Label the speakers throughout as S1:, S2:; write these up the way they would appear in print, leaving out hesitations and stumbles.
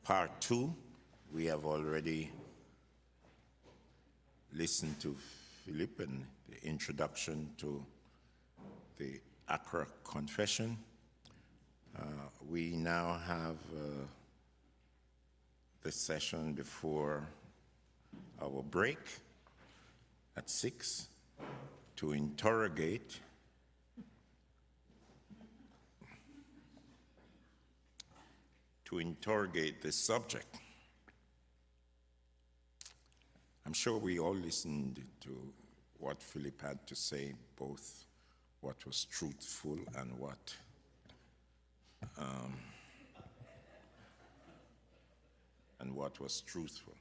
S1: part two. We have already listened to Philip and the introduction to the Accra Confession. We now have the session before our break at 6 to interrogate the subject. I'm sure we all listened to what Philip had to say, both what was truthful and what was truthful.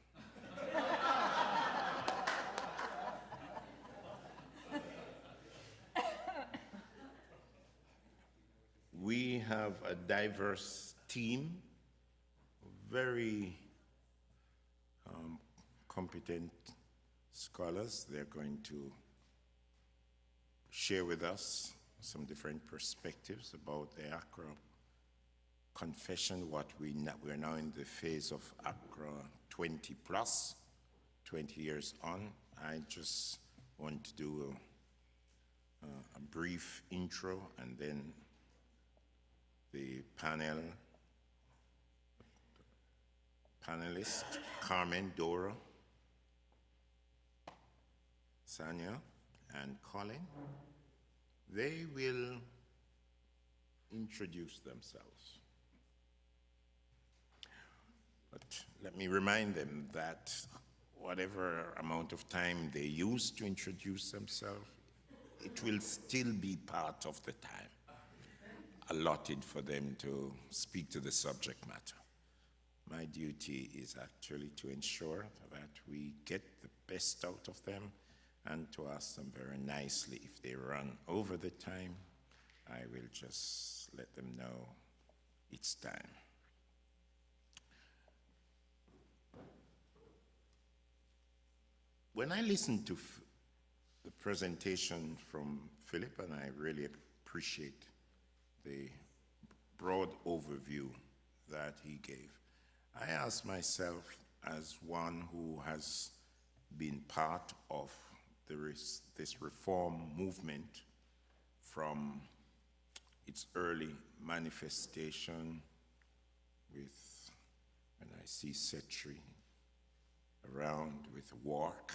S1: We have a diverse team, very competent scholars. They're going to share with us some different perspectives about the Accra Confession, we're now in the phase of Accra 20 plus, 20 years on. I just want to do a brief intro, and then the panelists, Carmen, Dora, Sanya, and Colin, they will introduce themselves. But let me remind them that whatever amount of time they use to introduce themselves, it will still be part of the time allotted for them to speak to the subject matter. My duty is actually to ensure that we get the best out of them and to ask them very nicely. If they run over the time, I will just let them know it's time. When I listened to the presentation from Philip, and I really appreciate the broad overview that he gave, I asked myself, as one who has been part of this reform movement from its early manifestation with, when I see Setri around with work,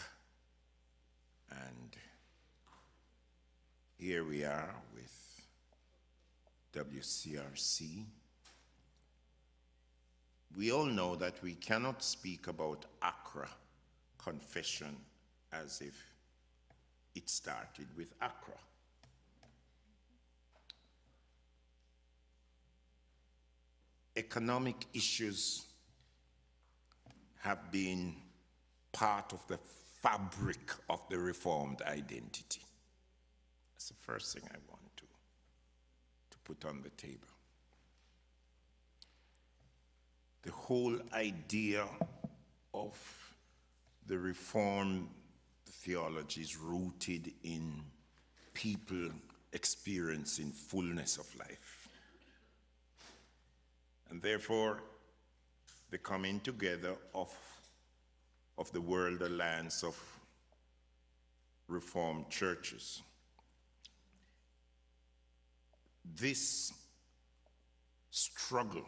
S1: and here we are with WCRC. We all know that we cannot speak about Accra Confession as if it started with Accra. Economic issues have been part of the fabric of the Reformed identity. That's the first thing I want to put on the table. The whole idea of the Reformed theology is rooted in people experiencing fullness of life. And therefore, the coming together of the World Alliance of Reformed Churches. This struggle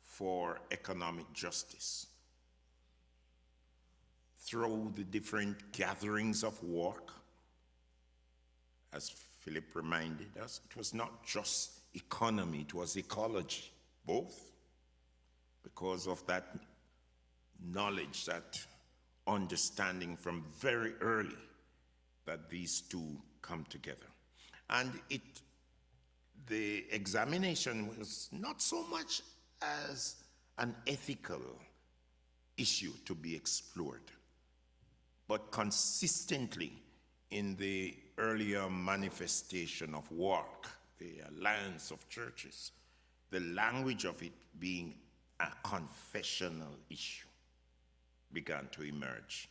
S1: for economic justice through the different gatherings of work, as Philip reminded us, it was not just economy, it was ecology, both, because of that knowledge, that understanding from very early that these two come together. And the examination was not so much as an ethical issue to be explored, but consistently in the earlier manifestation of work, the alliance of churches, the language of it being a confessional issue began to emerge.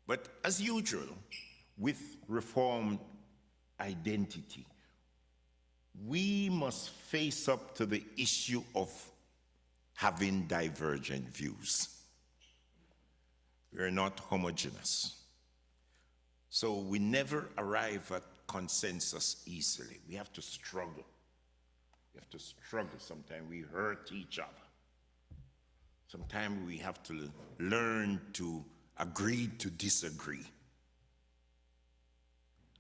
S1: But as usual, with Reformed identity, we must face up to the issue of having divergent views. We are not homogeneous. So we never arrive at consensus easily. We have to struggle. We have to struggle. Sometimes we hurt each other. Sometimes we have to learn to agree to disagree.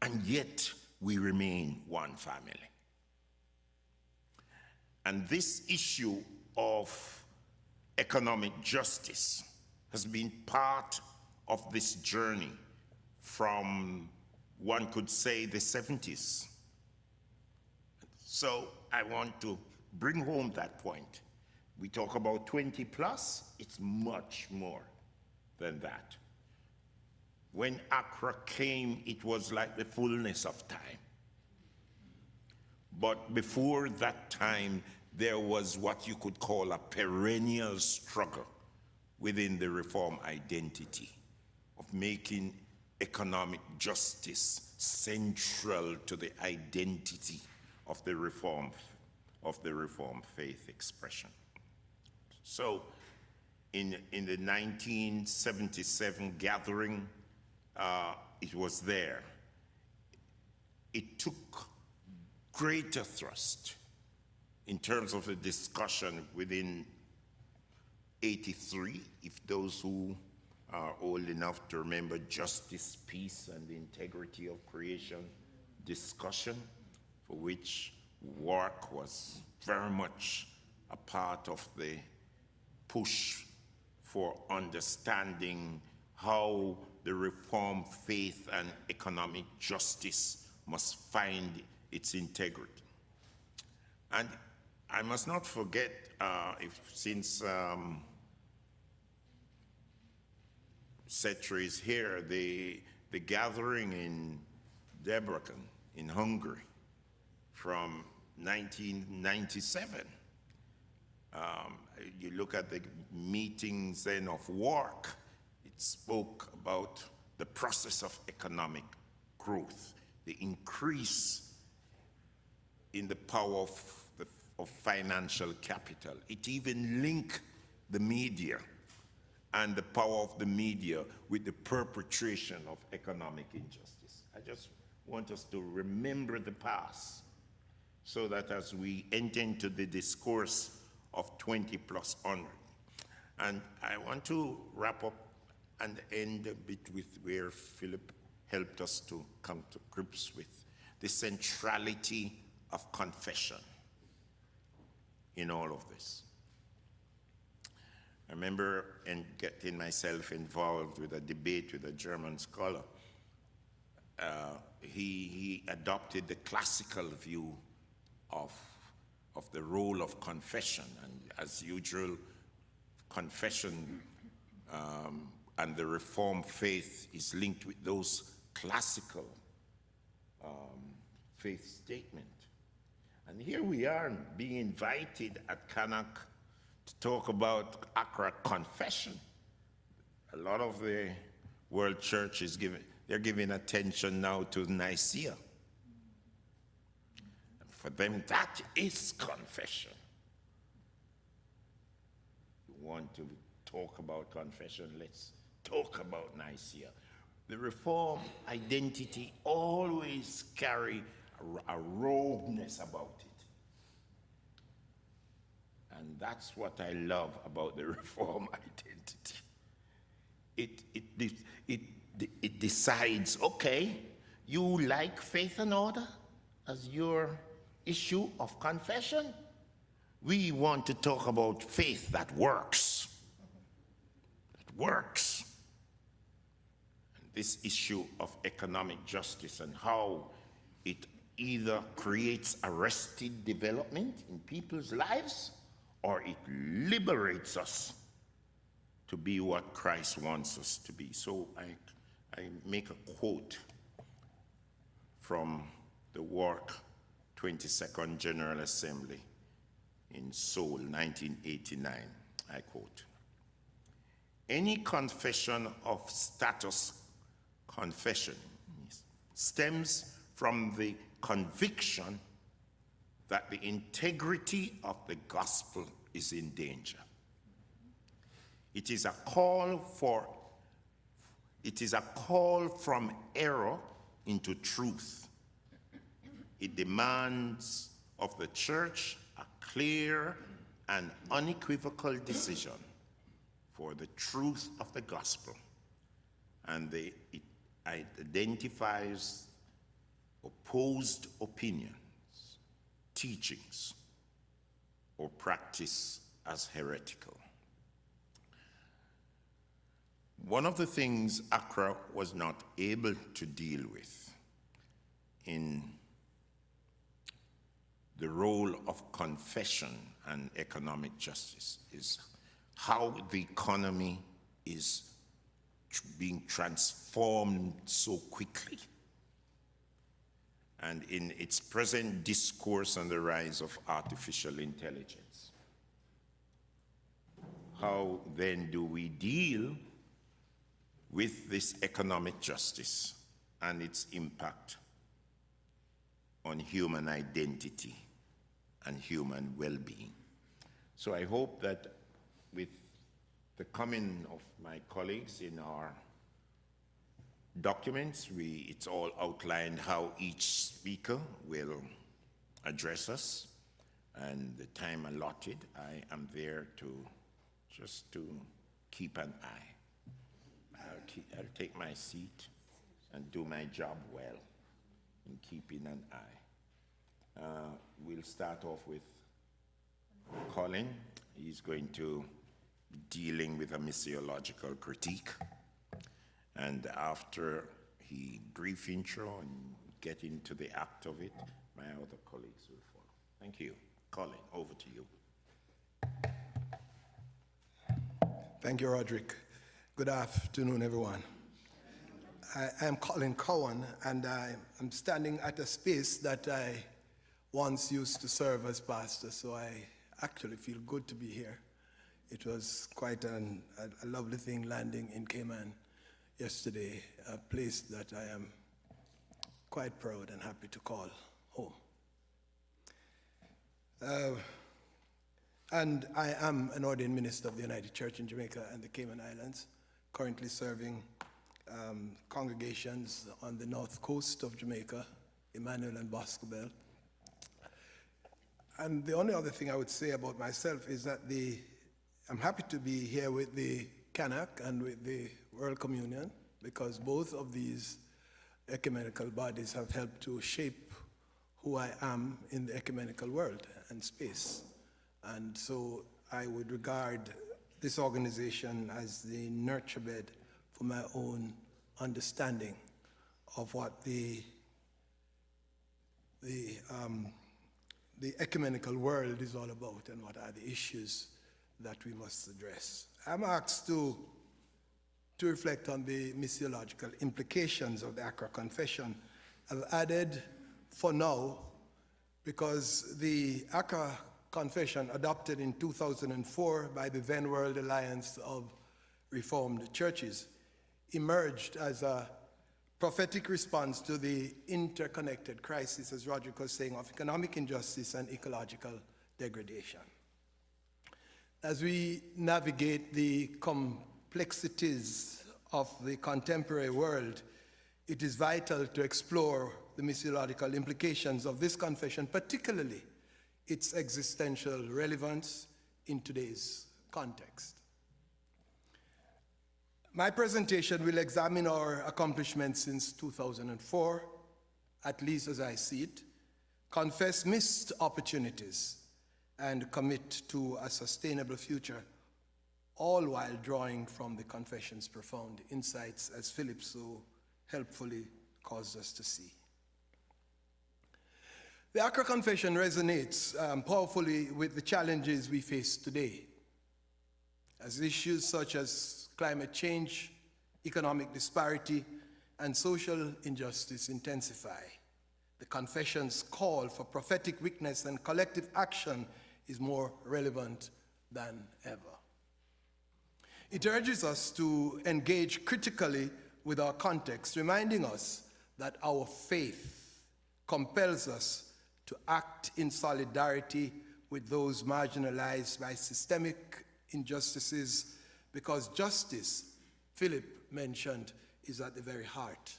S1: And yet we remain one family. And this issue of economic justice has been part of this journey from, one could say, the 70s. So I want to bring home that point. We talk about 20 plus, it's much more than that. When Accra came, it was like the fullness of time. But before that time, there was what you could call a perennial struggle within the reform identity of making economic justice central to the identity of the reform faith expression. So in the 1977 gathering, it was there. It took greater thrust in terms of the discussion within 83, if those who are old enough to remember justice, peace, and the integrity of creation discussion, for which work was very much a part of the push for understanding how the reform faith and economic justice must find its integrity. And I must not forget, since Cetra is here, the gathering in Debrecen in Hungary from 1997. You look at the meetings then of work, it spoke about the process of economic growth, the increase in the power of financial capital. It even linked the media and the power of the media with the perpetration of economic injustice. I just want us to remember the past so that as we enter into the discourse of 20 plus onward. And I want to wrap up and end a bit with where Philip helped us to come to grips with the centrality of confession in all of this. I remember getting myself involved with a debate with a German scholar. He adopted the classical view of the role of confession, and as usual, confession and the Reformed faith is linked with those classical faith statements. And here we are being invited at Canuck to talk about Accra confession. A lot of the world church is they're giving attention now to Nicaea. For them, that is confession. You want to talk about confession, let's talk about Nicaea. The Reform identity always carry a rogueness about it. And that's what I love about the Reform identity. It decides, okay, you like faith and order as your issue of confession? We want to talk about faith that works. That works. And this issue of economic justice and how it either creates arrested development in people's lives or it liberates us to be what Christ wants us to be. So I make a quote from the work 22nd General Assembly in Seoul, 1989. I quote, "Any confession of status confession stems from the conviction that the integrity of the gospel is in danger." It is a call from error into truth. It demands of the church a clear and unequivocal decision for the truth of the gospel, and it identifies opposed opinions, teachings, or practice as heretical. One of the things Accra was not able to deal with in the role of confession and economic justice is how the economy is being transformed so quickly. And in its present discourse on the rise of artificial intelligence, how then do we deal with this economic justice and its impact on human identity and human well-being? So I hope that with the coming of my colleagues in our documents, it's all outlined how each speaker will address us, and the time allotted, I am there just to keep an eye. I'll take my seat and do my job well in keeping an eye. We'll start off with Colin. He's going to be dealing with a missiological critique. And after he brief intro and get into the act of it, my other colleagues will follow. Thank you. Colin, over to you.
S2: Thank you, Roderick. Good afternoon, everyone. I am Colin Cowan, and I'm standing at a space that I once used to serve as pastor, so I actually feel good to be here. It was quite a lovely thing landing in Cayman yesterday, a place that I am quite proud and happy to call home. And I am an ordained minister of the United Church in Jamaica and the Cayman Islands, currently serving congregations on the north coast of Jamaica, Emmanuel and Boscobel. And the only other thing I would say about myself is that I'm happy to be here with the CANAC and with the World Communion, because both of these ecumenical bodies have helped to shape who I am in the ecumenical world and space. And so I would regard this organization as the nurture bed for my own understanding of what the ecumenical world is all about and what are the issues that we must address. I'm asked to reflect on the missiological implications of the Accra Confession. I've added for now, because the Accra Confession, adopted in 2004 by the then World Alliance of Reformed Churches, emerged as a prophetic response to the interconnected crisis, as Roderick was saying, of economic injustice and ecological degradation. As we navigate the complexities of the contemporary world, it is vital to explore the missiological implications of this confession, particularly its existential relevance in today's context. My presentation will examine our accomplishments since 2004, at least as I see it, confess missed opportunities, and commit to a sustainable future, all while drawing from the confession's profound insights, as Philip so helpfully caused us to see. The Accra Confession resonates powerfully with the challenges we face today, as issues such as climate change, economic disparity, and social injustice intensify. The Confession's call for prophetic witness and collective action is more relevant than ever. It urges us to engage critically with our context, reminding us that our faith compels us to act in solidarity with those marginalized by systemic injustices because justice, Philip mentioned, is at the very heart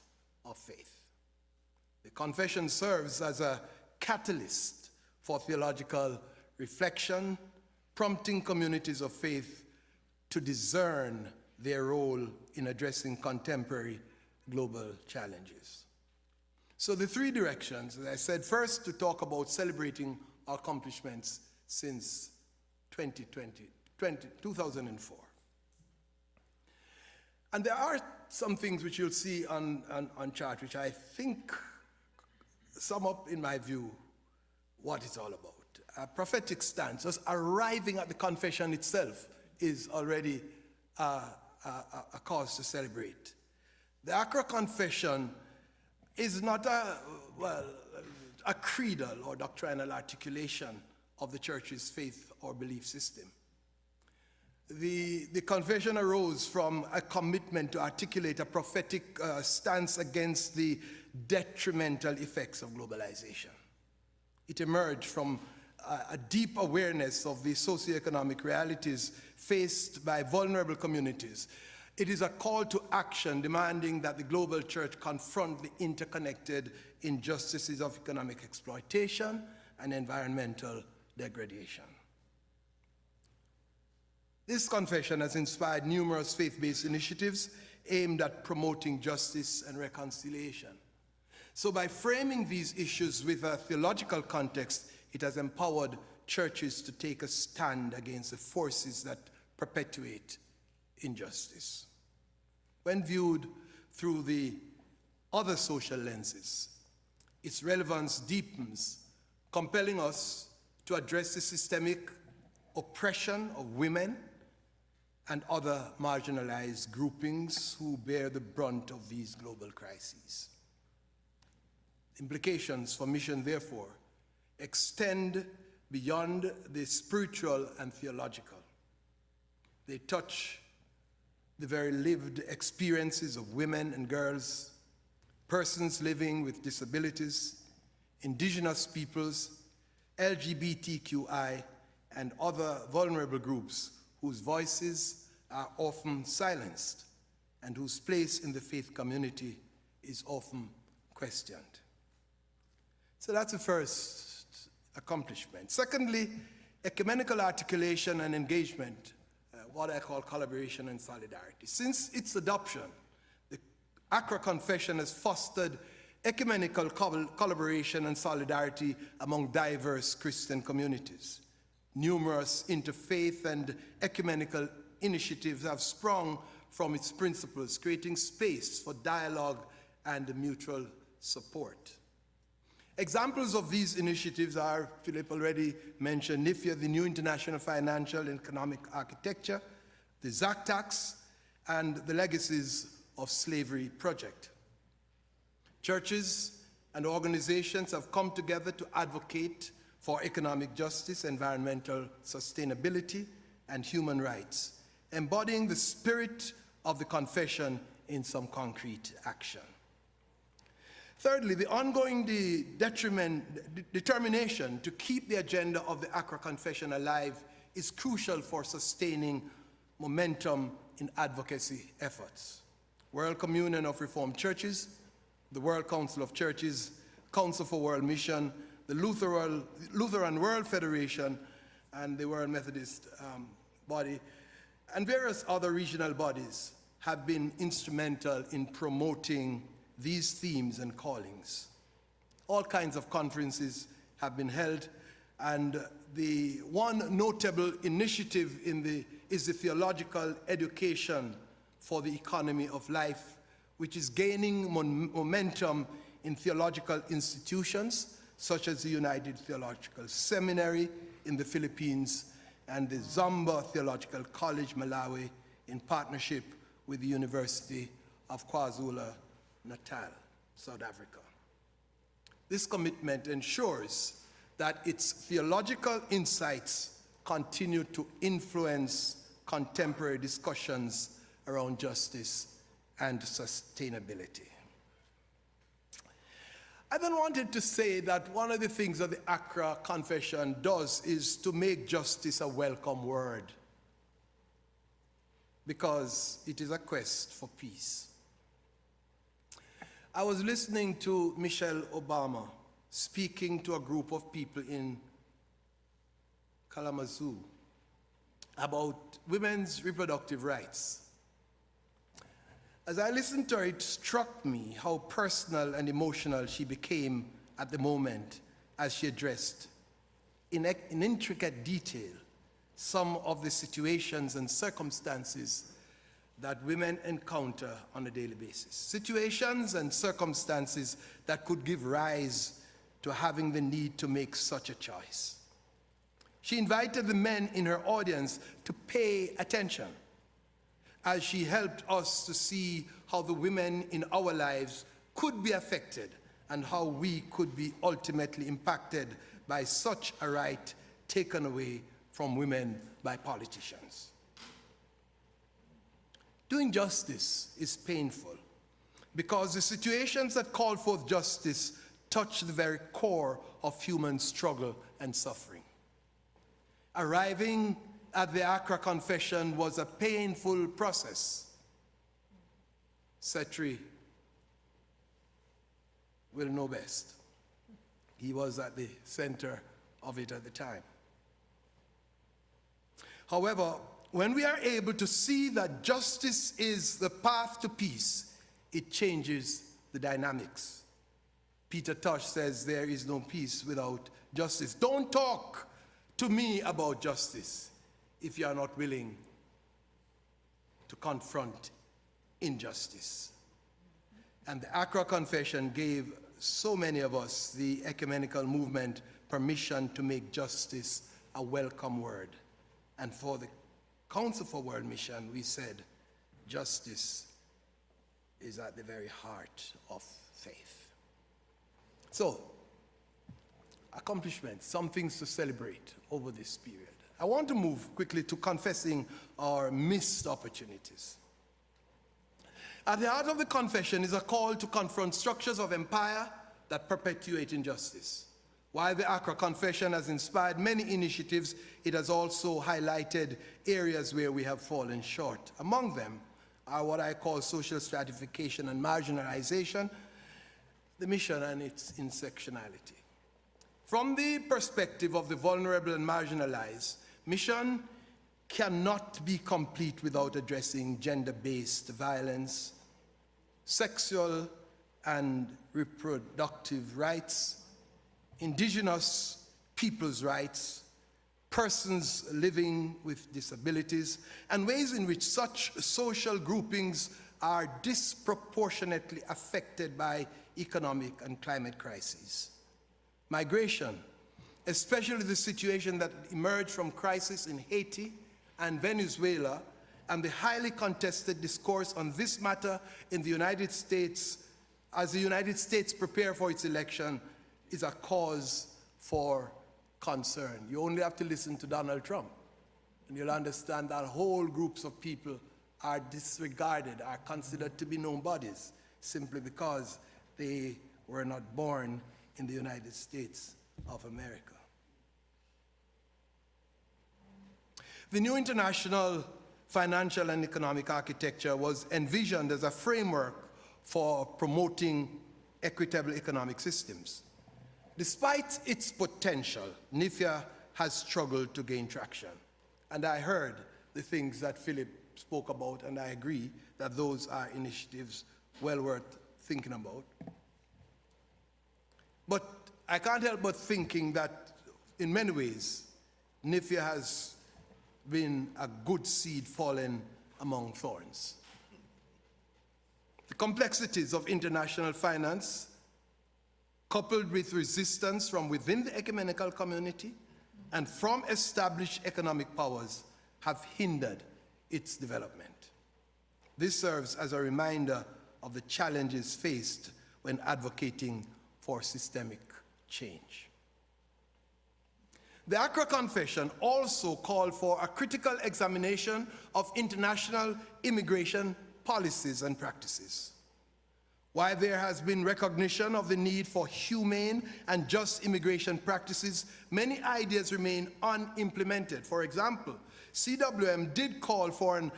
S2: of faith. The confession serves as a catalyst for theological reflection, prompting communities of faith to discern their role in addressing contemporary global challenges. So the three directions, as I said, first to talk about celebrating our accomplishments since 2004. And there are some things which you'll see on chart which I think sum up, in my view, what it's all about. A prophetic stance, just arriving at the confession itself, is already a cause to celebrate. The Accra Confession is not a creedal or doctrinal articulation of the church's faith or belief system. The confession arose from a commitment to articulate a prophetic stance against the detrimental effects of globalization. It emerged from a deep awareness of the socioeconomic realities faced by vulnerable communities. It is a call to action demanding that the global church confront the interconnected injustices of economic exploitation and environmental degradation. This confession has inspired numerous faith-based initiatives aimed at promoting justice and reconciliation. So by framing these issues with a theological context, it has empowered churches to take a stand against the forces that perpetuate injustice. When viewed through the other social lenses, its relevance deepens, compelling us to address the systemic oppression of women and other marginalized groupings who bear the brunt of these global crises. Implications for mission, therefore, extend beyond the spiritual and theological. They touch the very lived experiences of women and girls, persons living with disabilities, indigenous peoples, LGBTQI, and other vulnerable groups whose voices are often silenced and whose place in the faith community is often questioned. So that's the first accomplishment. Secondly, ecumenical articulation and engagement, what I call collaboration and solidarity. Since its adoption, the Accra Confession has fostered ecumenical collaboration and solidarity among diverse Christian communities. Numerous interfaith and ecumenical initiatives have sprung from its principles, creating space for dialogue and mutual support. Examples of these initiatives are, Philip already mentioned, NIFIA, the New International Financial and Economic Architecture, the ZACTAX, and the Legacies of Slavery Project. Churches and organizations have come together to advocate for economic justice, environmental sustainability, and human rights, embodying the spirit of the confession in some concrete action. Thirdly, the ongoing determination to keep the agenda of the Accra Confession alive is crucial for sustaining momentum in advocacy efforts. World Communion of Reformed Churches, the World Council of Churches, Council for World Mission, the Lutheran World Federation, and the World Methodist body, and various other regional bodies have been instrumental in promoting these themes and callings. All kinds of conferences have been held, and the one notable initiative is the Theological Education for the Economy of Life, which is gaining momentum in theological institutions such as the United Theological Seminary in the Philippines and the Zamba Theological College, Malawi, in partnership with the University of KwaZulu-Natal, South Africa. This commitment ensures that its theological insights continue to influence contemporary discussions around justice and sustainability. I then wanted to say that one of the things that the Accra Confession does is to make justice a welcome word. because it is a quest for peace. I was listening to Michelle Obama speaking to a group of people in Kalamazoo about women's reproductive rights. As I listened to her, it struck me how personal and emotional she became at the moment as she addressed in intricate detail some of the situations and circumstances that women encounter on a daily basis. Situations and circumstances that could give rise to having the need to make such a choice. She invited the men in her audience to pay attention as she helped us to see how the women in our lives could be affected and how we could be ultimately impacted by such a right taken away from women by politicians. Doing justice is painful because the situations that call forth justice touch the very core of human struggle and suffering. Arriving at the Accra Confession was a painful process. Setri will know best. He was at the center of it at the time. However, when we are able to see that justice is the path to peace, it changes the dynamics. Peter Tosh says there is no peace without justice. Don't talk to me about justice if you are not willing to confront injustice. And the Accra Confession gave so many of us, the ecumenical movement, permission to make justice a welcome word. And for the Council for World Mission, we said, justice is at the very heart of faith. So, accomplishments, some things to celebrate over this period. I want to move quickly to confessing our missed opportunities. At the heart of the confession is a call to confront structures of empire that perpetuate injustice. While the Accra Confession has inspired many initiatives, it has also highlighted areas where we have fallen short. Among them are what I call social stratification and marginalization, the mission and its intersectionality. From the perspective of the vulnerable and marginalized, mission cannot be complete without addressing gender-based violence, sexual and reproductive rights, indigenous people's rights, persons living with disabilities, and ways in which such social groupings are disproportionately affected by economic and climate crises. Migration, especially the situation that emerged from crisis in Haiti and Venezuela, and the highly contested discourse on this matter in the United States as the United States prepare for its election, is a cause for concern. You only have to listen to Donald Trump, and you'll understand that whole groups of people are disregarded, are considered to be nobodies, simply because they were not born in the United States of America. The new international financial and economic architecture was envisioned as a framework for promoting equitable economic systems. Despite its potential, NIFIA has struggled to gain traction. And I heard the things that Philip spoke about, and I agree that those are initiatives well worth thinking about. But I can't help but thinking that in many ways, NIFIA has been a good seed fallen among thorns. The complexities of international finance, coupled with resistance from within the ecumenical community and from established economic powers, have hindered its development. This serves as a reminder of the challenges faced when advocating for systemic change. The Accra Confession also called for a critical examination of international immigration policies and practices. While there has been recognition of the need for humane and just immigration practices, many ideas remain unimplemented. For example, CWM did call for an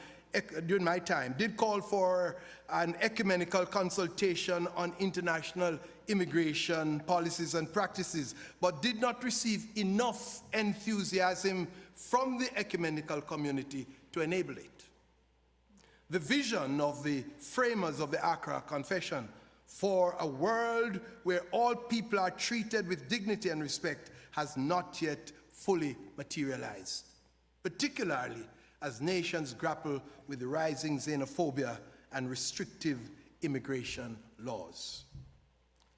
S2: during my time, did call for an ecumenical consultation on international immigration policies and practices, but did not receive enough enthusiasm from the ecumenical community to enable it. The vision of the framers of the Accra Confession for a world where all people are treated with dignity and respect has not yet fully materialized, particularly as nations grapple with the rising xenophobia and restrictive immigration laws.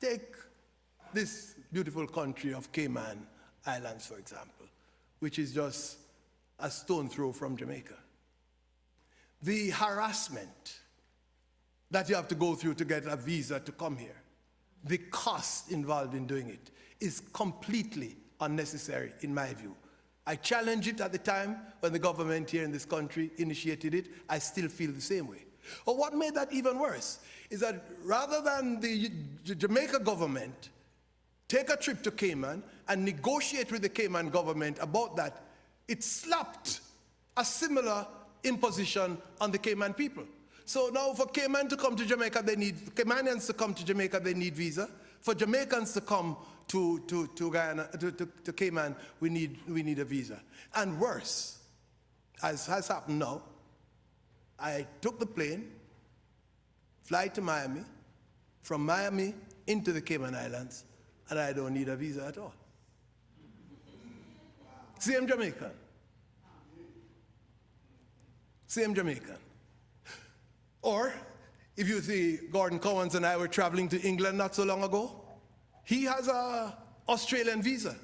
S2: Take this beautiful country of Cayman Islands, for example, which is just a stone throw from Jamaica. The harassment that you have to go through to get a visa to come here, the cost involved in doing it is completely unnecessary in my view. I challenged it at the time when the government here in this country initiated it. I still feel the same way. But what made that even worse is that rather than the Jamaica government take a trip to Cayman and negotiate with the Cayman government about that, it slapped a similar imposition on the Cayman people. So now for Cayman to come to Jamaica, Caymanians to come to Jamaica, they need visa. For Jamaicans to come to Guyana, to Cayman, we need a visa. And worse, as has happened now, I took the plane, fly to Miami, from Miami into the Cayman Islands, and I don't need a visa at all. Same Jamaican. Same Jamaican. Or, if you see, Gordon Cowans and I were traveling to England not so long ago. He has an Australian visa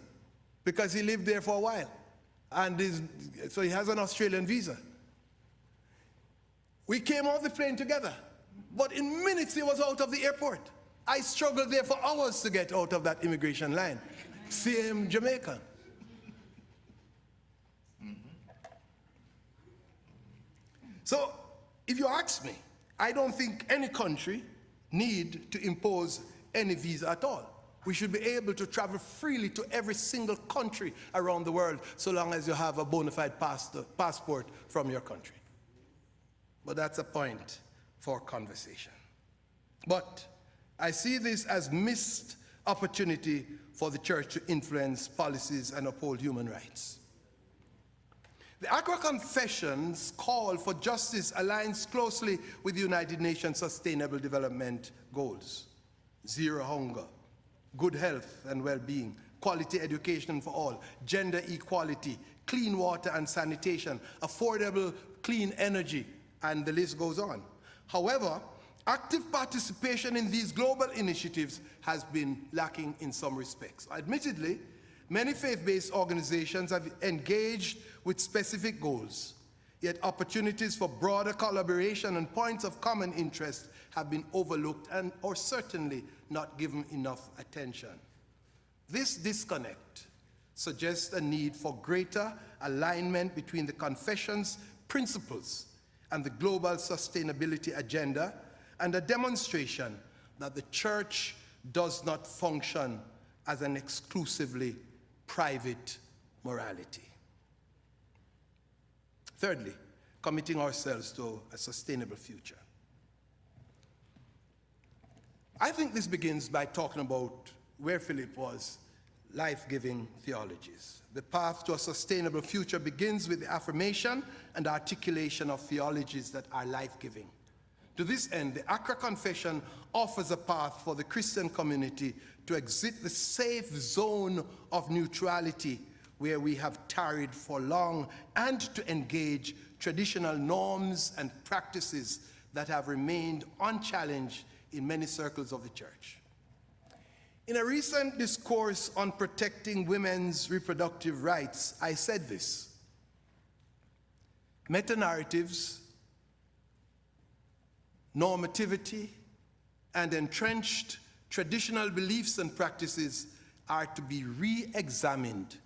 S2: because he lived there for a while. And so he has an Australian visa. We came off the plane together, but in minutes he was out of the airport. I struggled there for hours to get out of that immigration line. Same Jamaican. So, if you ask me, I don't think any country need to impose any visa at all. We should be able to travel freely to every single country around the world so long as you have a bona fide passport from your country. But that's a point for conversation. But I see this as missed opportunity for the church to influence policies and uphold human rights. The Accra Confession's call for justice aligns closely with the United Nations Sustainable Development Goals. Zero hunger, good health and well-being, quality education for all, gender equality, clean water and sanitation, affordable clean energy, and the list goes on. However, active participation in these global initiatives has been lacking in some respects. Admittedly, many faith-based organizations have engaged with specific goals, yet opportunities for broader collaboration and points of common interest have been overlooked and or certainly not given enough attention. This disconnect suggests a need for greater alignment between the Confession's principles and the global sustainability agenda, and a demonstration that the church does not function as an exclusively private morality. Thirdly, committing ourselves to a sustainable future. I think this begins by talking about where Philip was, life-giving theologies. The path to a sustainable future begins with the affirmation and articulation of theologies that are life-giving. To this end, the Accra Confession offers a path for the Christian community to exit the safe zone of neutrality where we have tarried for long, and to engage traditional norms and practices that have remained unchallenged in many circles of the church. In a recent discourse on protecting women's reproductive rights, I said this: meta-narratives, normativity, and entrenched traditional beliefs and practices are to be re-examined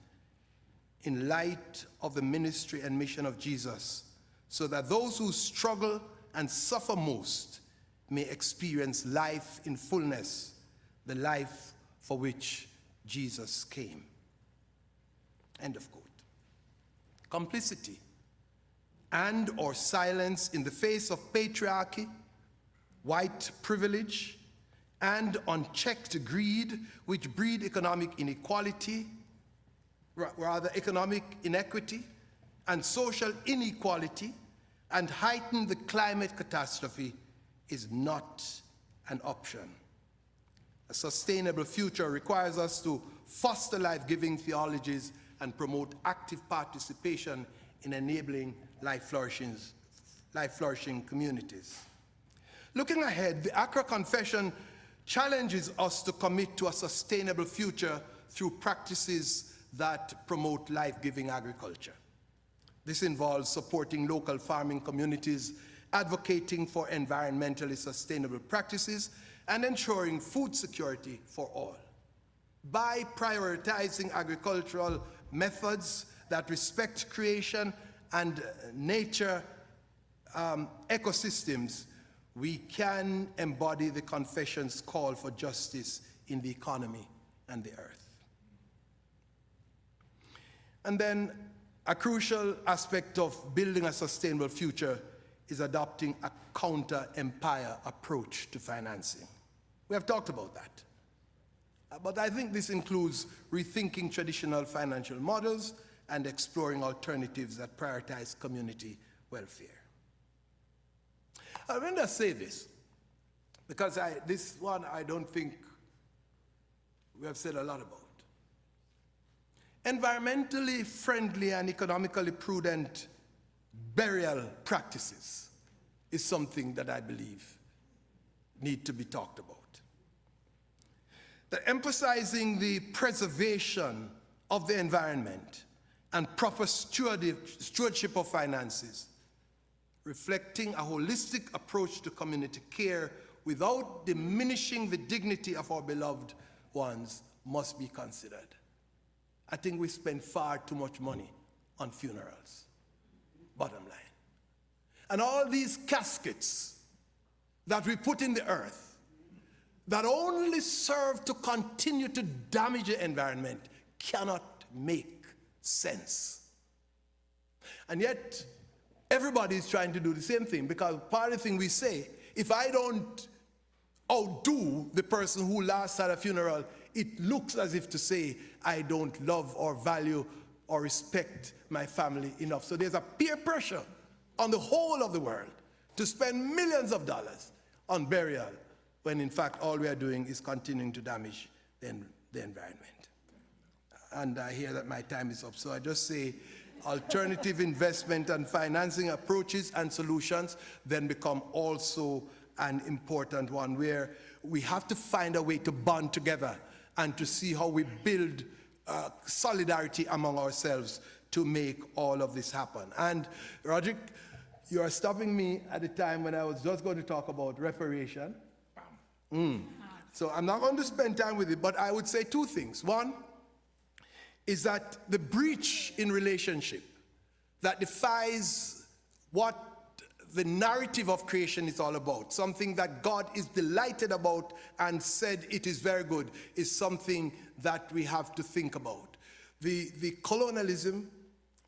S2: in light of the ministry and mission of Jesus, so that those who struggle and suffer most may experience life in fullness, the life for which Jesus came. End of quote. Complicity and or silence in the face of patriarchy, white privilege, and unchecked greed, which breed economic inequality, rather economic inequity, and social inequality, and heighten the climate catastrophe is not an option. A sustainable future requires us to foster life-giving theologies and promote active participation in enabling life-flourishing communities. Looking ahead, the Accra Confession challenges us to commit to a sustainable future through practices that promote life-giving agriculture. This involves supporting local farming communities, advocating for environmentally sustainable practices, and ensuring food security for all. By prioritizing agricultural methods that respect creation and nature ecosystems, we can embody the Confession's call for justice in the economy and the earth. And then a crucial aspect of building a sustainable future is adopting a counter-empire approach to financing. We have talked about that. But I think this includes rethinking traditional financial models and exploring alternatives that prioritize community welfare. I want to say this, because this one I don't think we have said a lot about. Environmentally friendly and economically prudent burial practices is something that I believe need to be talked about. That emphasizing the preservation of the environment and proper stewardship of finances, reflecting a holistic approach to community care without diminishing the dignity of our beloved ones, must be considered. I think we spend far too much money on funerals, bottom line. And all these caskets that we put in the earth that only serve to continue to damage the environment cannot make sense. And yet, everybody is trying to do the same thing, because part of the thing we say, if I don't outdo the person who last had a funeral, it looks as if to say I don't love or value or respect my family enough. So there's a peer pressure on the whole of the world to spend millions of dollars on burial, when in fact all we are doing is continuing to damage the environment. And I hear that my time is up, so I just say alternative investment and financing approaches and solutions then become also an important one, where we have to find a way to bond together and to see how we build solidarity among ourselves to make all of this happen. And Roderick, you are stopping me at the time when I was just going to talk about reparation. So I'm not going to spend time with it, but I would say two things. One is that the breach in relationship that defies what the narrative of creation is all about, something that God is delighted about and said it is very good, is something that we have to think about. The colonialism,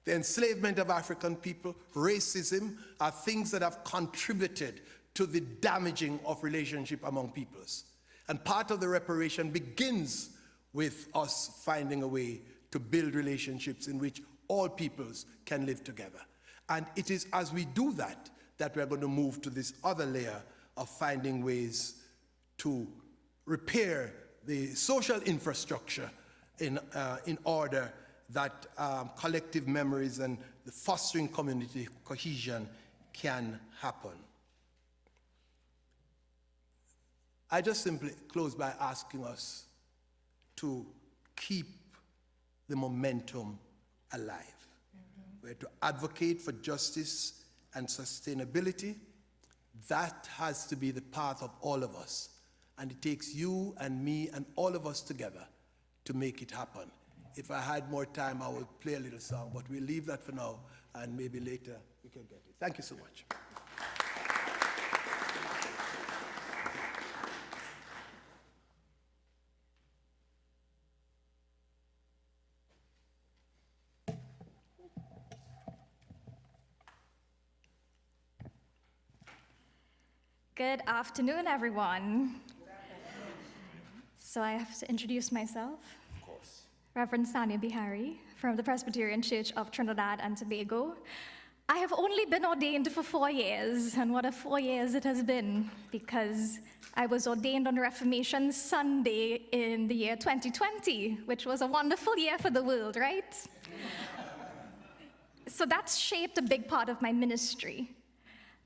S2: the enslavement of African people, racism, are things that have contributed to the damaging of relationship among peoples. And part of the reparation begins with us finding a way to build relationships in which all peoples can live together. And it is as we do that that we're going to move to this other layer of finding ways to repair the social infrastructure in order that collective memories and the fostering community cohesion can happen. I just simply close by asking us to keep the momentum alive. We're to advocate for justice and sustainability. That has to be the path of all of us. And it takes you and me and all of us together to make it happen. If I had more time, I would play a little song, but we'll leave that for now, and maybe later we can get it. Thank you so much.
S3: Good afternoon, everyone. So I have to introduce myself.
S1: Of course.
S3: Reverend Sanya Bihari from the Presbyterian Church of Trinidad and Tobago. I have only been ordained for 4 years, and what a 4 years it has been, because I was ordained on Reformation Sunday in the year 2020, which was a wonderful year for the world, right? So that's shaped a big part of my ministry.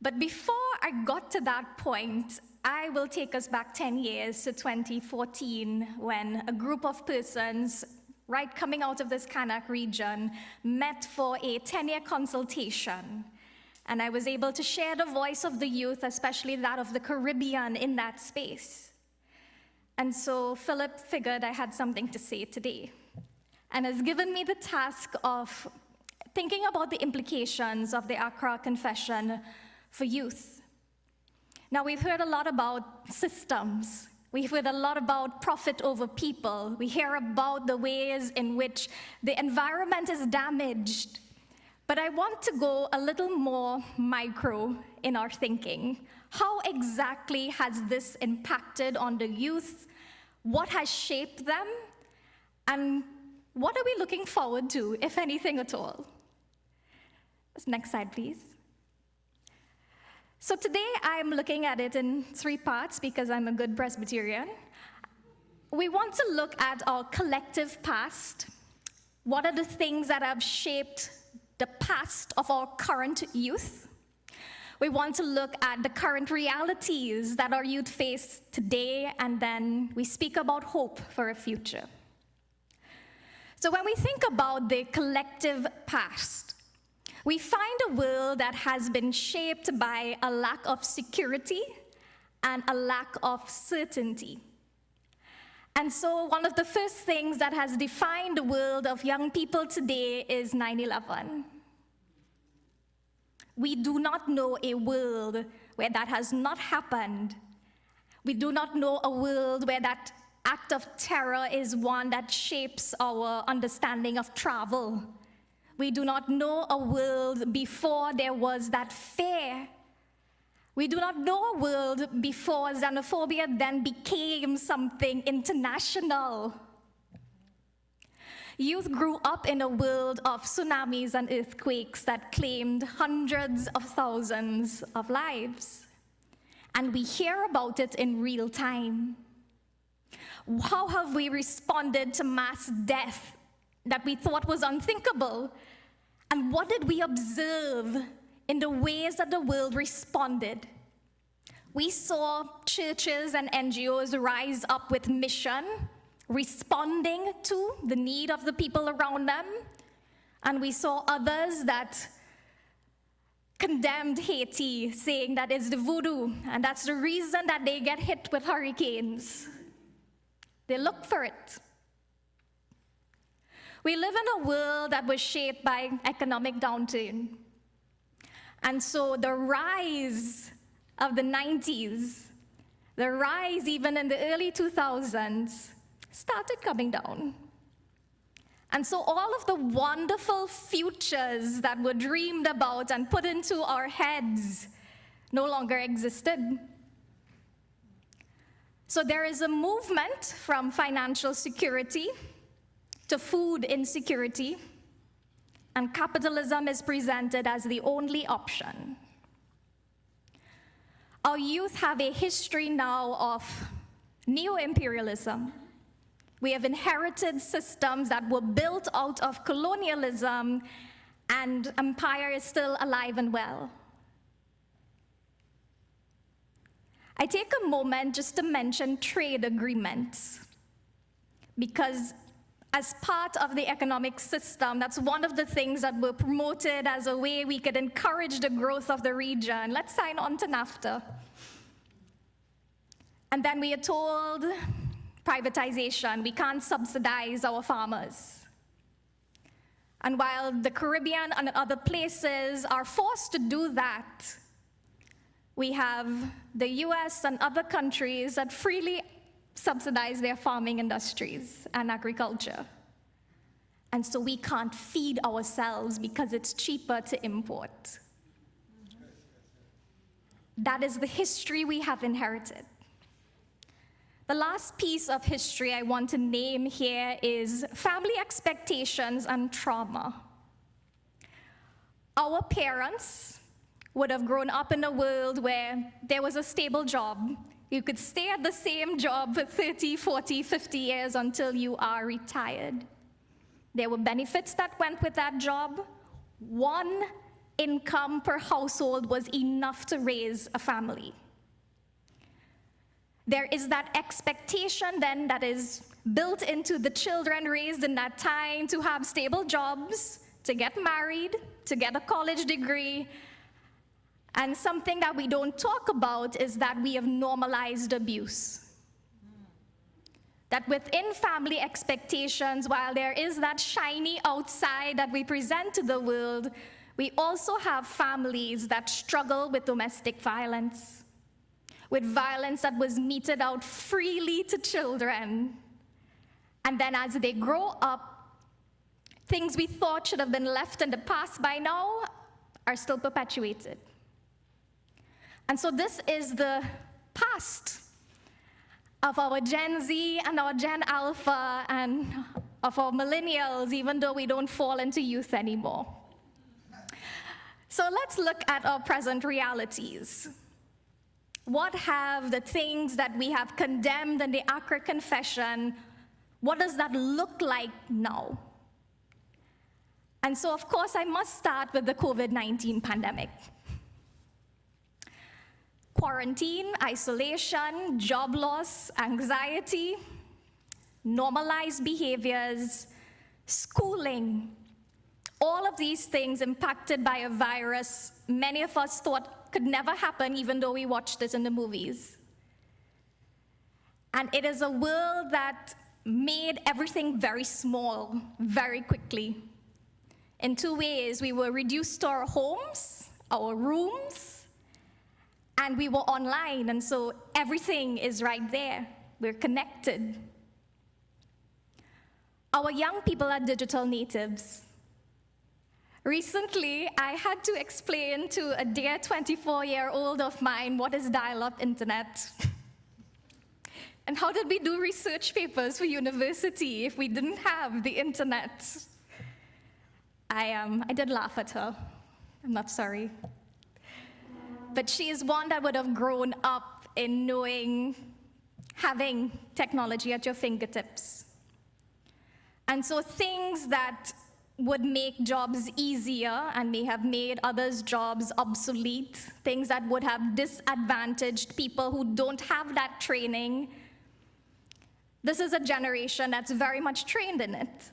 S3: But before I got to that point, I will take us back 10 years to 2014, when a group of persons, right coming out of this Kanak region, met for a 10-year consultation. And I was able to share the voice of the youth, especially that of the Caribbean, in that space. And so Philip figured I had something to say today, and has given me the task of thinking about the implications of the Accra Confession for youth. Now, we've heard a lot about systems. We've heard a lot about profit over people. We hear about the ways in which the environment is damaged. But I want to go a little more micro in our thinking. How exactly has this impacted on the youth? What has shaped them? And what are we looking forward to, if anything at all? Next slide, please. So today I'm looking at it in 3 parts because I'm a good Presbyterian. We want to look at our collective past. What are the things that have shaped the past of our current youth? We want to look at the current realities that our youth face today, and then we speak about hope for a future. So when we think about the collective past, we find a world that has been shaped by a lack of security and a lack of certainty. And so one of the first things that has defined the world of young people today is 9/11. We do not know a world where that has not happened. We do not know a world where that act of terror is one that shapes our understanding of travel. We do not know a world before there was that fear. We do not know a world before xenophobia then became something international. Youth grew up in a world of tsunamis and earthquakes that claimed hundreds of thousands of lives. And we hear about it in real time. How have we responded to mass death that we thought was unthinkable? And what did we observe in the ways that the world responded? We saw churches and NGOs rise up with mission, responding to the need of the people around them. And we saw others that condemned Haiti, saying that it's the voodoo, and that's the reason that they get hit with hurricanes. They look for it. We live in a world that was shaped by economic downturn. And so the rise of the 90s, the rise even in the early 2000s, started coming down. And so all of the wonderful futures that were dreamed about and put into our heads no longer existed. So there is a movement from financial security to food insecurity, and capitalism is presented as the only option. Our youth have a history now of neo-imperialism. We have inherited systems that were built out of colonialism, and empire is still alive and well. I take a moment just to mention trade agreements, because as part of the economic system, that's one of the things that were promoted as a way we could encourage the growth of the region. Let's sign on to NAFTA. And then we are told, privatization, we can't subsidize our farmers. And while the Caribbean and other places are forced to do that, we have the US and other countries that freely subsidize their farming industries and agriculture. And so we can't feed ourselves because it's cheaper to import. That is the history we have inherited. The last piece of history I want to name here is family expectations and trauma. Our parents would have grown up in a world where there was a stable job. You could stay at the same job for 30, 40, 50 years until you are retired. There were benefits that went with that job. One income per household was enough to raise a family. There is that expectation then that is built into the children raised in that time to have stable jobs, to get married, to get a college degree. And something that we don't talk about is that we have normalized abuse. That within family expectations, while there is that shiny outside that we present to the world, we also have families that struggle with domestic violence, with violence that was meted out freely to children. And then as they grow up, things we thought should have been left in the past by now are still perpetuated. And so this is the past of our Gen Z and our Gen Alpha and of our millennials, even though we don't fall into youth anymore. So let's look at our present realities. What have the things that we have condemned in the Accra Confession, what does that look like now? And so, of course, I must start with the COVID-19 pandemic. Quarantine, isolation, job loss, anxiety, normalized behaviors, schooling, all of these things impacted by a virus many of us thought could never happen, even though we watched it in the movies. And it is a world that made everything very small, very quickly. In two ways, we were reduced to our homes, our rooms, and we were online, and so everything is right there. We're connected. Our young people are digital natives. Recently, I had to explain to a dear 24-year-old of mine what is dial-up internet. And how did we do research papers for university if we didn't have the internet? I did laugh at her. I'm not sorry. But she is one that would have grown up in knowing, having technology at your fingertips. And so things that would make jobs easier and may have made others' jobs obsolete, things that would have disadvantaged people who don't have that training. This is a generation that's very much trained in it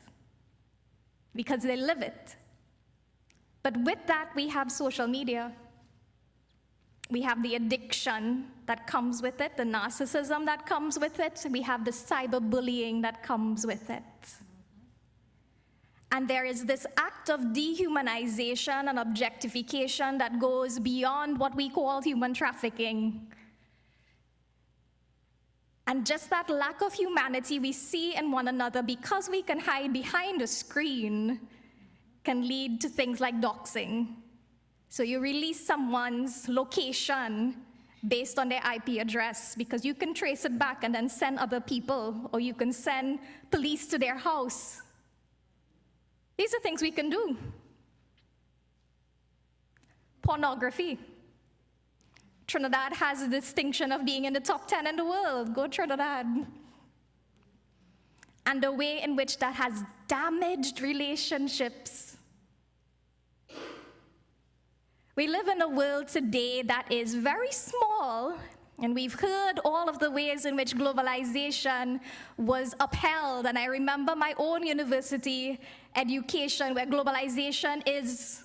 S3: because they live it. But with that, we have social media. We have the addiction that comes with it, the narcissism that comes with it. We have the cyberbullying that comes with it. And there is this act of dehumanization and objectification that goes beyond what we call human trafficking. And just that lack of humanity we see in one another because we can hide behind a screen can lead to things like doxing. So you release someone's location based on their IP address because you can trace it back and then send other people, or you can send police to their house. These are things we can do. Pornography. Trinidad has a distinction of being in the top 10 in the world. Go Trinidad. And the way in which that has damaged relationships. We live in a world today that is very small, and we've heard all of the ways in which globalization was upheld. And I remember my own university education where globalization is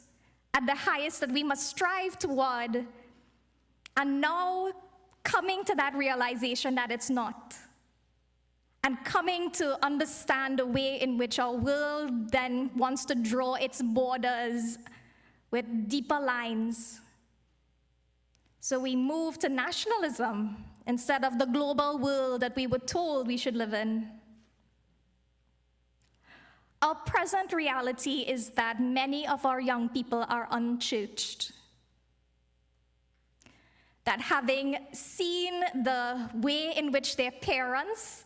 S3: at the highest that we must strive toward. And now coming to that realization that it's not. And coming to understand the way in which our world then wants to draw its borders with deeper lines. So we move to nationalism instead of the global world that we were told we should live in. Our present reality is that many of our young people are unchurched. that having seen the way in which their parents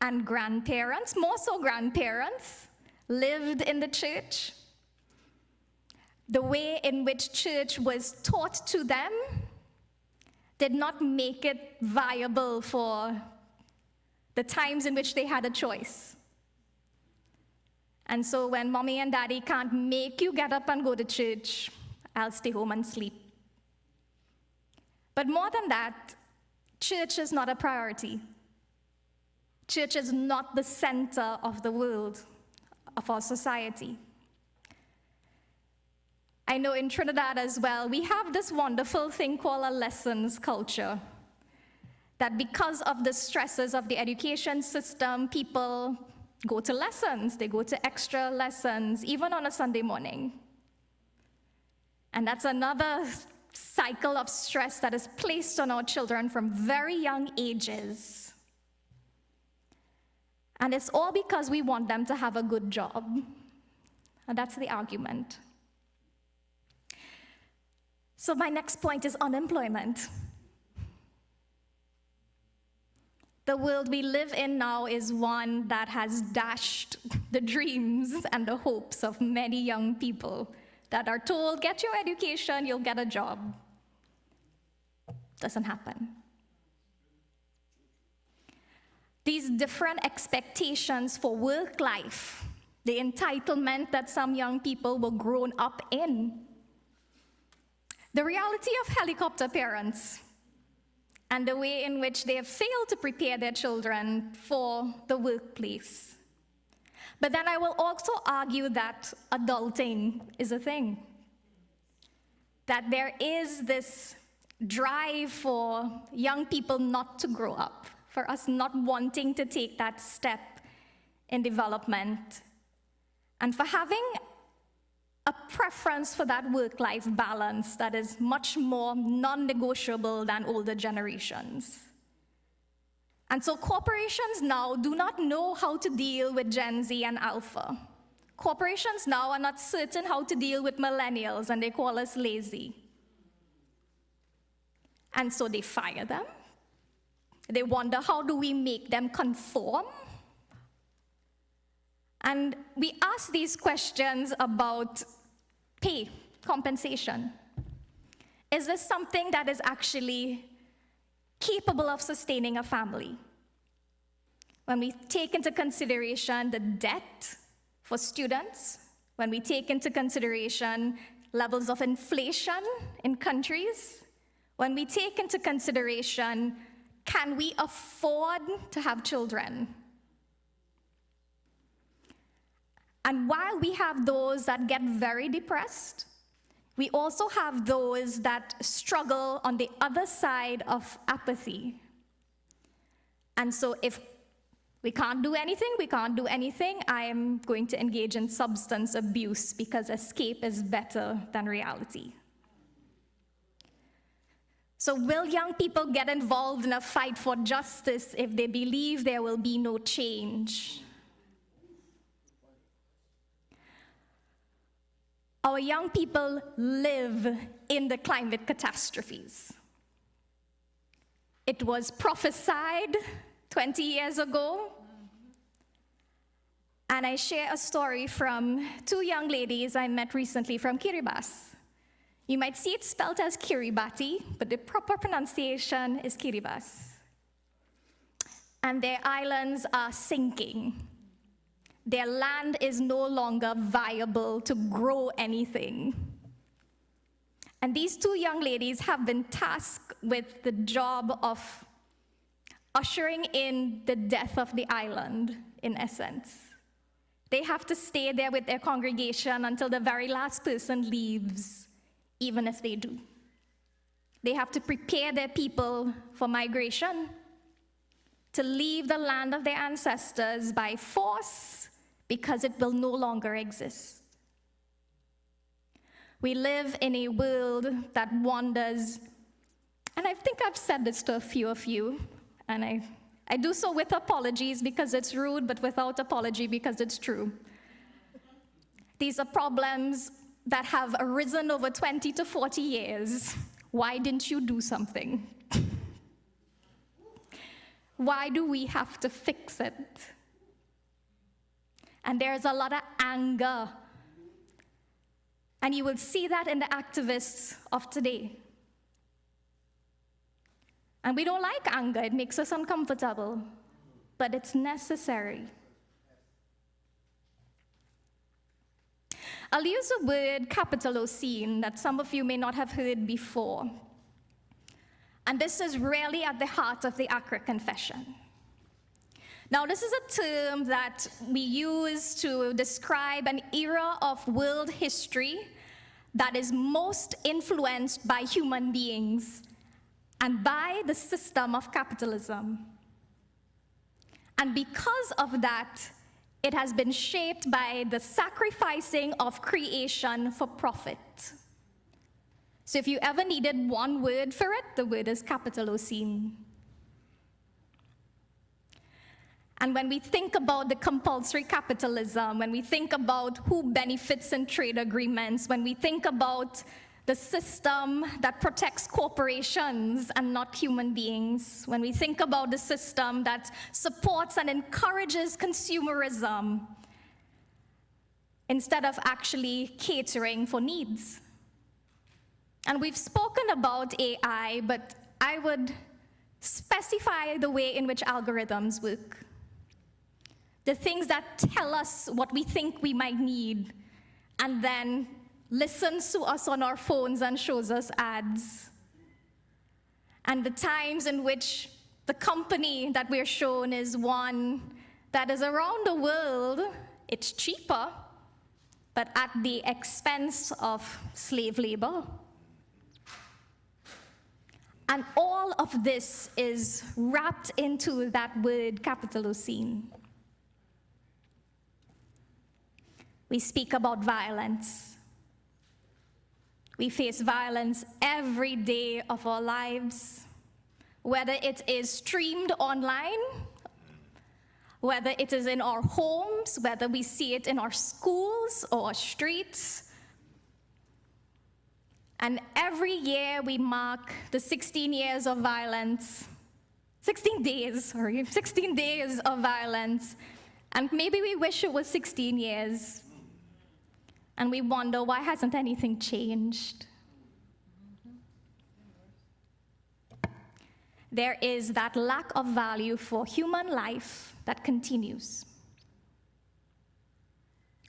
S3: and grandparents, more so grandparents, lived in the church, the way in which church was taught to them, did not make it viable for the times in which they had a choice. And so when mommy and daddy can't make you get up and go to church, I'll stay home and sleep. But more than that, church is not a priority. Church is not the center of the world, of our society. I know in Trinidad as well, we have this wonderful thing called a lessons culture. That because of the stresses of the education system, people go to lessons, they go to extra lessons, even on a Sunday morning. And that's another cycle of stress that is placed on our children from very young ages. And it's all because we want them to have a good job. And that's the argument. So my next point is unemployment. The world we live in now is one that has dashed the dreams and the hopes of many young people that are told, get your education, you'll get a job. Doesn't happen. These different expectations for work life, the entitlement that some young people were grown up in, the reality of helicopter parents, and the way in which they have failed to prepare their children for the workplace. But then I will also argue that adulting is a thing. That there is this drive for young people not to grow up, for us not wanting to take that step in development, and for having a preference for that work-life balance that is much more non-negotiable than older generations. And so corporations now do not know how to deal with Gen Z and Alpha. Corporations now are not certain how to deal with millennials, and they call us lazy. And so they fire them. They wonder, how do we make them conform? And we ask these questions about pay, compensation. Is this something that is actually capable of sustaining a family? When we take into consideration the debt for students, when we take into consideration levels of inflation in countries, when we take into consideration, can we afford to have children? And while we have those that get very depressed, we also have those that struggle on the other side of apathy. And so if we can't do anything, we can't do anything, I am going to engage in substance abuse because escape is better than reality. So will young people get involved in a fight for justice if they believe there will be no change? Our young people live in the climate catastrophes. It was prophesied 20 years ago. And I share a story from two young ladies I met recently from Kiribati. You might see it spelled as Kiribati, but the proper pronunciation is Kiribati. And their islands are sinking. Their land is no longer viable to grow anything. And these two young ladies have been tasked with the job of ushering in the death of the island, in essence. They have to stay there with their congregation until the very last person leaves, even if they do. They have to prepare their people for migration, to leave the land of their ancestors by force, because it will no longer exist. We live in a world that wanders, and I think I've said this to a few of you, and I do so with apologies because it's rude, but without apology because it's true. These are problems that have arisen over 20 to 40 years. Why didn't you do something? Why do we have to fix it? And there's a lot of anger. And you will see that in the activists of today. And we don't like anger, it makes us uncomfortable, but it's necessary. I'll use a word, capital OC, that some of you may not have heard before. And this is really at the heart of the Accra Confession. Now, this is a term that we use to describe an era of world history that is most influenced by human beings and by the system of capitalism. And because of that, it has been shaped by the sacrificing of creation for profit. So if you ever needed one word for it, the word is capital OC. And when we think about the compulsory capitalism, when we think about who benefits in trade agreements, when we think about the system that protects corporations and not human beings, when we think about the system that supports and encourages consumerism instead of actually catering for needs. And we've spoken about AI, but I would specify the way in which algorithms work. The things that tell us what we think we might need, and then listens to us on our phones and shows us ads. And the times in which the company that we're shown is one that is around the world, it's cheaper, but at the expense of slave labor. And all of this is wrapped into that word, capital OC. We speak about violence. We face violence every day of our lives, whether it is streamed online, whether it is in our homes, whether we see it in our schools or our streets. And every year we mark the 16 years of violence, 16 days of violence. And maybe we wish it was 16 years. And we wonder, why hasn't anything changed? There is that lack of value for human life that continues.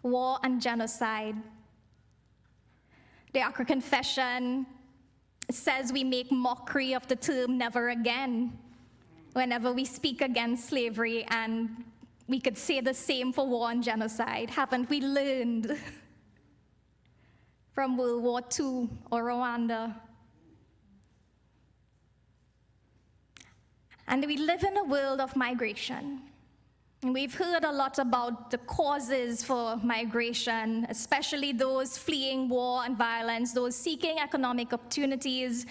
S3: War and genocide. The Accra Confession says we make mockery of the term never again whenever we speak against slavery, and we could say the same for war and genocide. Haven't we learned from World War II or Rwanda? And we live in a world of migration. And we've heard a lot about the causes for migration, especially those fleeing war and violence, those seeking economic opportunities,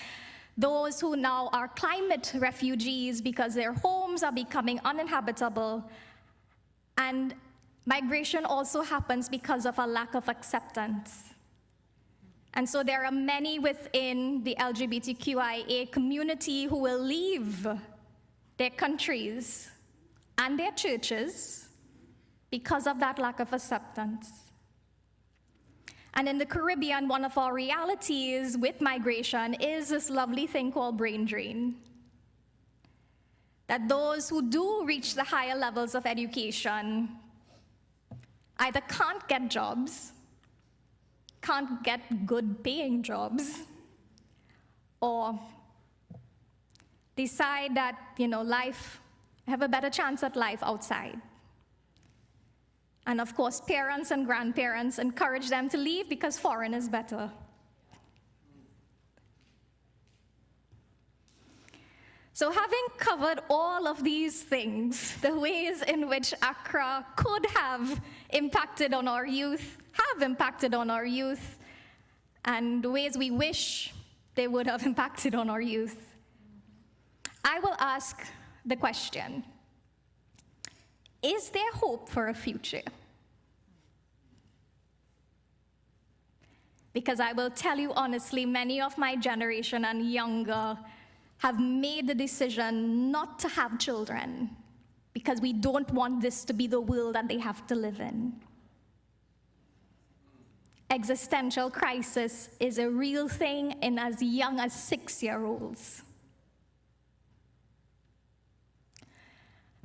S3: those who now are climate refugees because their homes are becoming uninhabitable. And migration also happens because of a lack of acceptance. And so there are many within the LGBTQIA community who will leave their countries and their churches because of that lack of acceptance. And in the Caribbean, one of our realities with migration is this lovely thing called brain drain. That those who do reach the higher levels of education either can't get jobs, can't get good paying jobs, or decide that, life, have a better chance at life outside. And of course, parents and grandparents encourage them to leave because foreign is better. So having covered all of these things, the ways in which Accra could have impacted on our youth, have impacted on our youth, and the ways we wish they would have impacted on our youth, I will ask the question, is there hope for a future? Because I will tell you honestly, many of my generation and younger have made the decision not to have children because we don't want this to be the world that they have to live in. Existential crisis is a real thing in as young as 6-year-olds.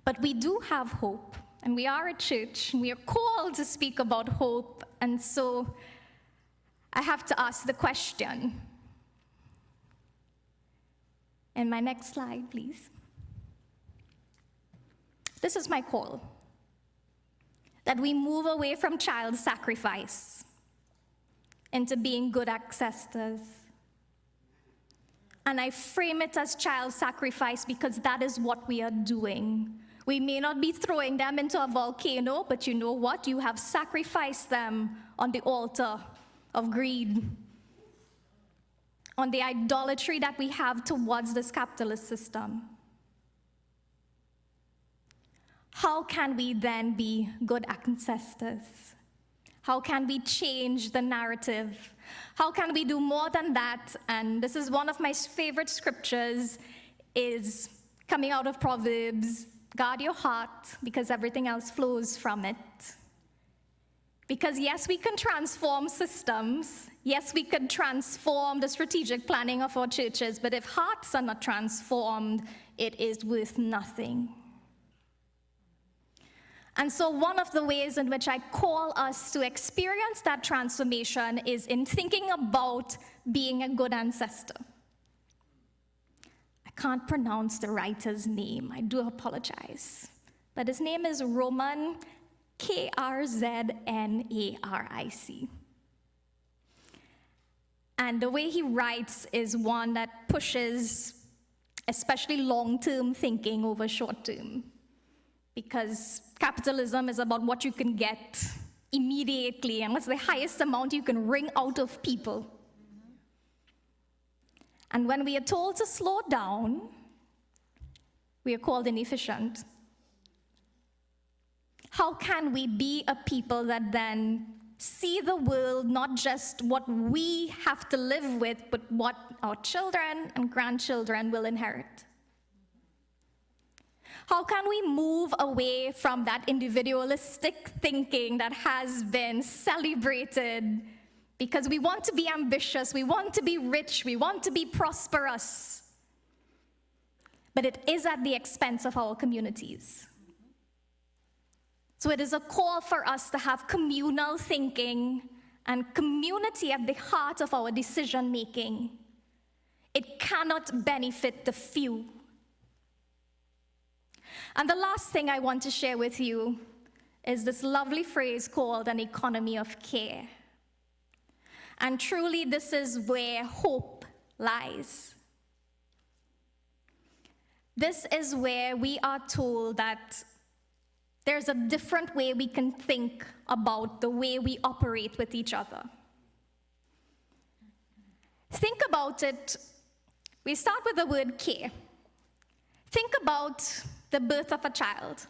S3: But we do have hope, and we are a church, and we are called to speak about hope, and so I have to ask the question. And my next slide, please. This is my call, that we move away from child sacrifice into being good ancestors. And I frame it as child sacrifice because that is what we are doing. We may not be throwing them into a volcano, but you know what? You have sacrificed them on the altar of greed, on the idolatry that we have towards this capitalist system. How can we then be good ancestors? How can we change the narrative? How can we do more than that? And this is one of my favorite scriptures, is coming out of Proverbs. Guard your heart, because everything else flows from it. Because yes, we can transform systems. Yes, we can transform the strategic planning of our churches, but if hearts are not transformed, it is worth nothing. And so one of the ways in which I call us to experience that transformation is in thinking about being a good ancestor. I can't pronounce the writer's name. I do apologize. But his name is Roman Krzznaric. And the way he writes is one that pushes especially long-term thinking over short-term. Because capitalism is about what you can get immediately and what's the highest amount you can wring out of people. And when we are told to slow down, we are called inefficient. How can we be a people that then see the world not just what we have to live with, but what our children and grandchildren will inherit? How can we move away from that individualistic thinking that has been celebrated because we want to be ambitious, we want to be rich, we want to be prosperous, but it is at the expense of our communities? So it is a call for us to have communal thinking and community at the heart of our decision making. It cannot benefit the few. And the last thing I want to share with you is this lovely phrase called an economy of care. And truly, this is where hope lies. This is where we are told that there's a different way we can think about the way we operate with each other. Think about it. We start with the word care. Think about the birth of a child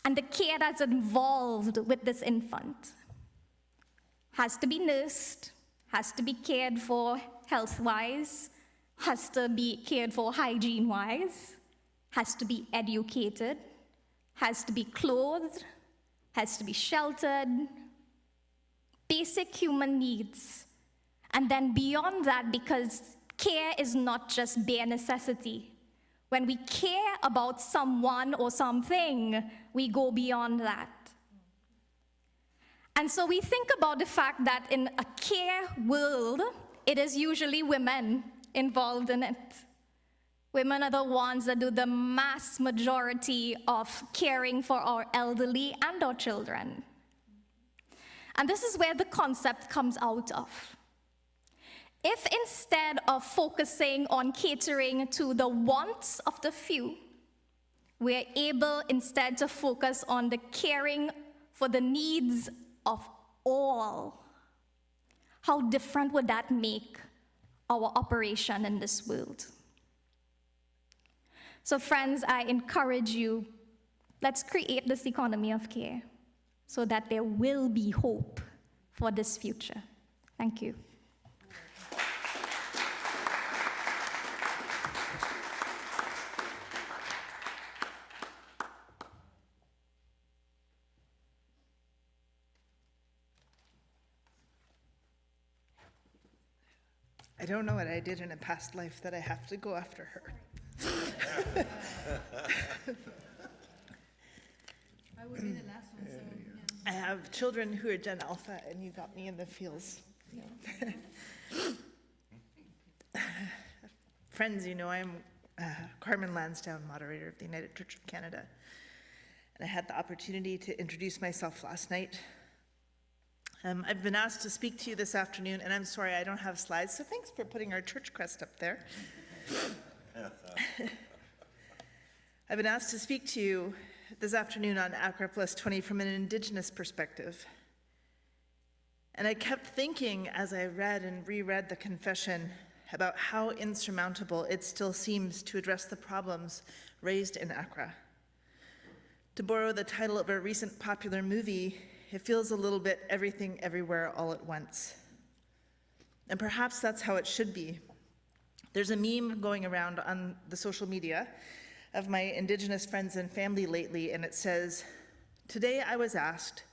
S3: and the care that's involved with this infant. Has to be nursed, has to be cared for health-wise, has to be cared for hygiene-wise, has to be educated, has to be clothed, has to be sheltered, basic human needs. And then beyond that, because care is not just bare necessity. When we care about someone or something, we go beyond that. And so we think about the fact that in a care world, it is usually women involved in it. Women are the ones that do the mass majority of caring for our elderly and our children. And this is where the concept comes out of. If instead of focusing on catering to the wants of the few, we're able instead to focus on the caring for the needs of all, how different would that make our operation in this world? So friends, I encourage you, let's create this economy of care so that there will be hope for this future. Thank you.
S4: I don't know what I did in a past life that I have to go after her.
S5: I would be the last one, so, yeah.
S4: I have children who are Gen Alpha, and you got me in the feels. Friends, you know, I'm Carmen Lansdowne, moderator of the United Church of Canada. And I had the opportunity to introduce myself last night. I've been asked to speak to you this afternoon, and I'm sorry I don't have slides, so thanks for putting our church crest up there. I've been asked to speak to you this afternoon on Accra Plus 20 from an Indigenous perspective. And I kept thinking as I read and reread the confession about how insurmountable it still seems to address the problems raised in Accra. To borrow the title of a recent popular movie, it feels a little bit everything everywhere all at once. And perhaps that's how it should be. There's a meme going around on the social media of my Indigenous friends and family lately, and it says, "Today I was asked,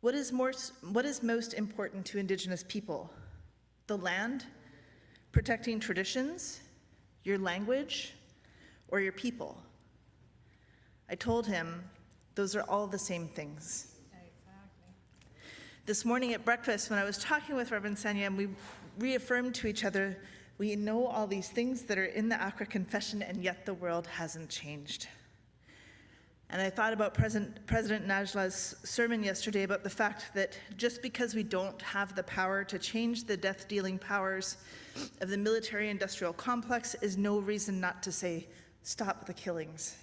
S4: what is most important to Indigenous people? The land, protecting traditions, your language, or your people?" I told him, those are all the same things. This morning at breakfast, when I was talking with Reverend Sanyam, we reaffirmed to each other, we know all these things that are in the Accra Confession, and yet the world hasn't changed. And I thought about President Najla's sermon yesterday about the fact that just because we don't have the power to change the death-dealing powers of the military-industrial complex is no reason not to say, stop the killings.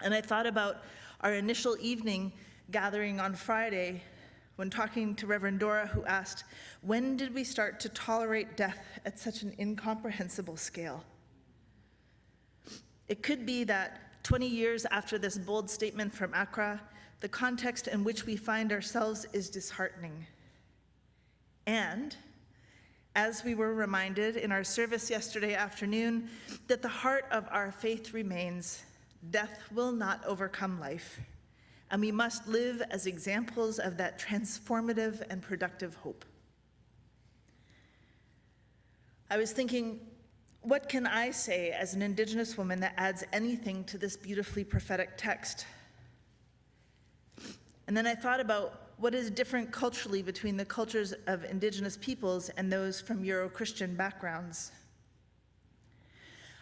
S4: And I thought about our initial evening gathering on Friday when talking to Reverend Dora, who asked, when did we start to tolerate death at such an incomprehensible scale? It could be that 20 years after this bold statement from Accra, the context in which we find ourselves is disheartening. And as we were reminded in our service yesterday afternoon, that the heart of our faith remains, death will not overcome life. And we must live as examples of that transformative and productive hope. I was thinking, what can I say as an Indigenous woman that adds anything to this beautifully prophetic text? And then I thought about what is different culturally between the cultures of Indigenous peoples and those from Euro-Christian backgrounds.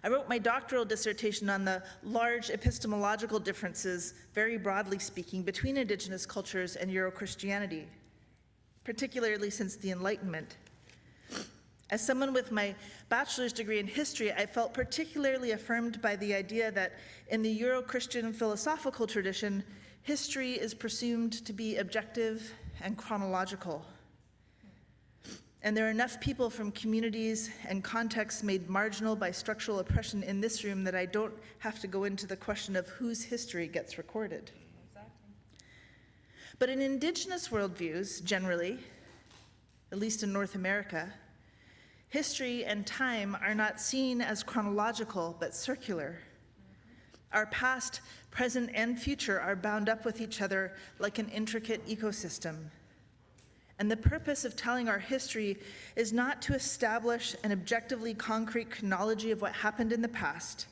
S4: I wrote my doctoral dissertation on the large epistemological differences, very broadly speaking, between Indigenous cultures and Euro-Christianity, particularly since the Enlightenment. As someone with my bachelor's degree in history, I felt particularly affirmed by the idea that in the Euro-Christian philosophical tradition, history is presumed to be objective and chronological. And there are enough people from communities and contexts made marginal by structural oppression in this room that I don't have to go into the question of whose history gets recorded. Exactly. But in Indigenous worldviews, generally, at least in North America, history and time are not seen as chronological, but circular. Our past, present, and future are bound up with each other like an intricate ecosystem. And the purpose of telling our history is not to establish an objectively concrete chronology of what happened in the past.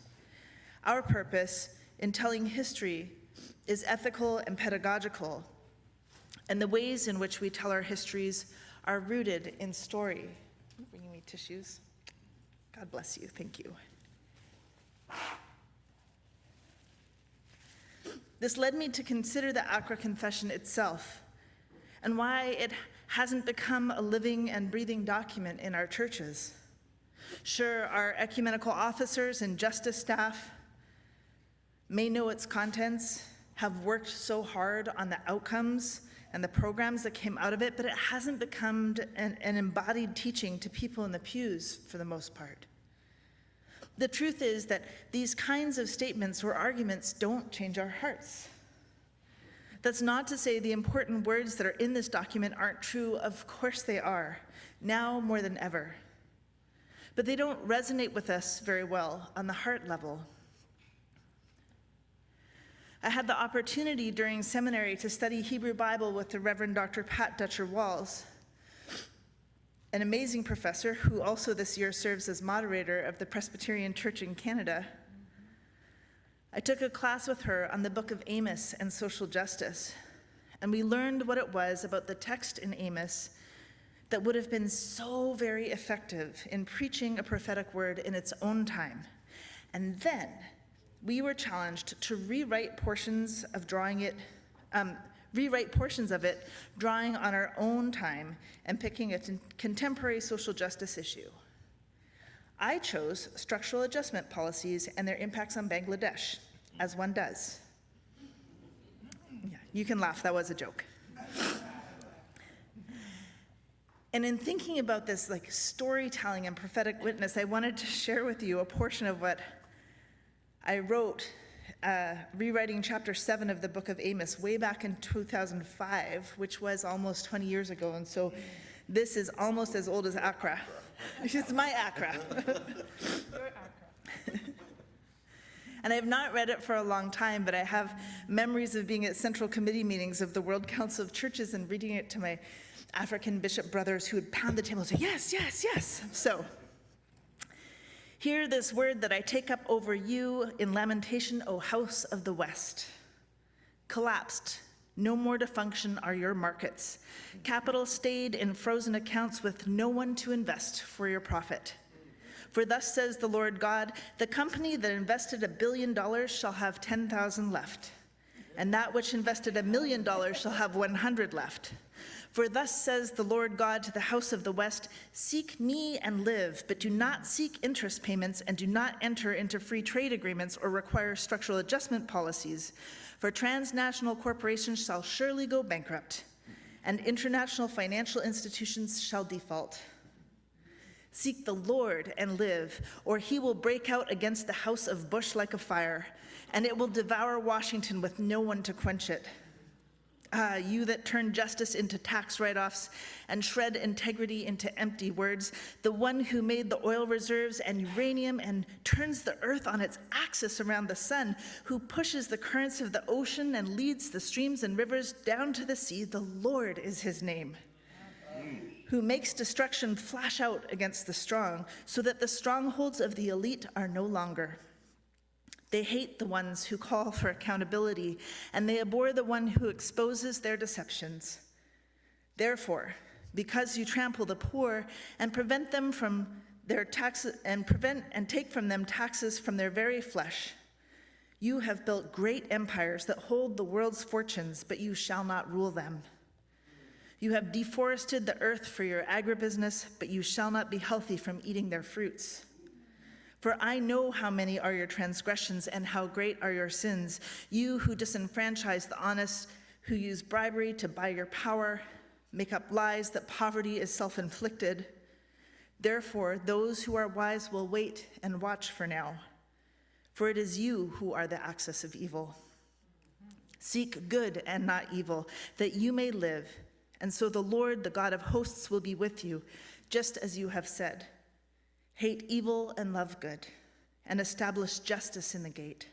S4: Our purpose in telling history is ethical and pedagogical, and the ways in which we tell our histories are rooted in story. Bringing me tissues. God bless you. Thank you. This led me to consider the Accra Confession itself and why it hasn't become a living and breathing document in our churches. Sure, our ecumenical officers and justice staff may know its contents, have worked so hard on the outcomes and the programs that came out of it, but it hasn't become an embodied teaching to people in the pews for the most part. The truth is that these kinds of statements or arguments don't change our hearts. That's not to say the important words that are in this document aren't true. Of course they are, now more than ever. But they don't resonate with us very well on the heart level. I had the opportunity during seminary to study Hebrew Bible with the Reverend Dr. Pat Dutcher-Walls, an amazing professor who also this year serves as moderator of the Presbyterian Church in Canada. I took a class with her on the book of Amos and social justice, and we learned what it was about the text in Amos that would have been so very effective in preaching a prophetic word in its own time. And then we were challenged to rewrite portions of it, drawing on our own time and picking a contemporary social justice issue. I chose structural adjustment policies and their impacts on Bangladesh, as one does. Yeah, you can laugh, that was a joke. And in thinking about this like storytelling and prophetic witness, I wanted to share with you a portion of what I wrote rewriting chapter 7 of the book of Amos way back in 2005, which was almost 20 years ago. And so this is almost as old as Accra. It's my Accra. Your Accra. And I have not read it for a long time, but I have memories of being at central committee meetings of the World Council of Churches and reading it to my African bishop brothers who would pound the table and say, yes, yes, yes. So, hear this word that I take up over you in lamentation, O house of the West. Collapsed, no more to function are your markets. Capital stayed in frozen accounts with no one to invest for your profit. For thus says the Lord God, the company that invested $1 billion shall have 10,000 left, and that which invested $1 million shall have 100 left. For thus says the Lord God to the house of the West, seek me and live, but do not seek interest payments and do not enter into free trade agreements or require structural adjustment policies. For transnational corporations shall surely go bankrupt, and international financial institutions shall default. Seek the Lord and live, or he will break out against the house of Bush like a fire, and it will devour Washington with no one to quench it. Ah, you that turn justice into tax write-offs and shred integrity into empty words, the one who made the oil reserves and uranium and turns the earth on its axis around the sun, who pushes the currents of the ocean and leads the streams and rivers down to the sea, the Lord is his name. Who makes destruction flash out against the strong, so that the strongholds of the elite are no longer. They hate the ones who call for accountability, and they abhor the one who exposes their deceptions. Therefore, because you trample the poor and prevent them from their taxes and take from them taxes from their very flesh, you have built great empires that hold the world's fortunes, but you shall not rule them. You have deforested the earth for your agribusiness, but you shall not be healthy from eating their fruits. For I know how many are your transgressions and how great are your sins, you who disenfranchise the honest, who use bribery to buy your power, make up lies that poverty is self-inflicted. Therefore, those who are wise will wait and watch for now, for it is you who are the axis of evil. Seek good and not evil, that you may live, and so the Lord, the God of hosts, will be with you, just as you have said. Hate evil and love good, and establish justice in the gate.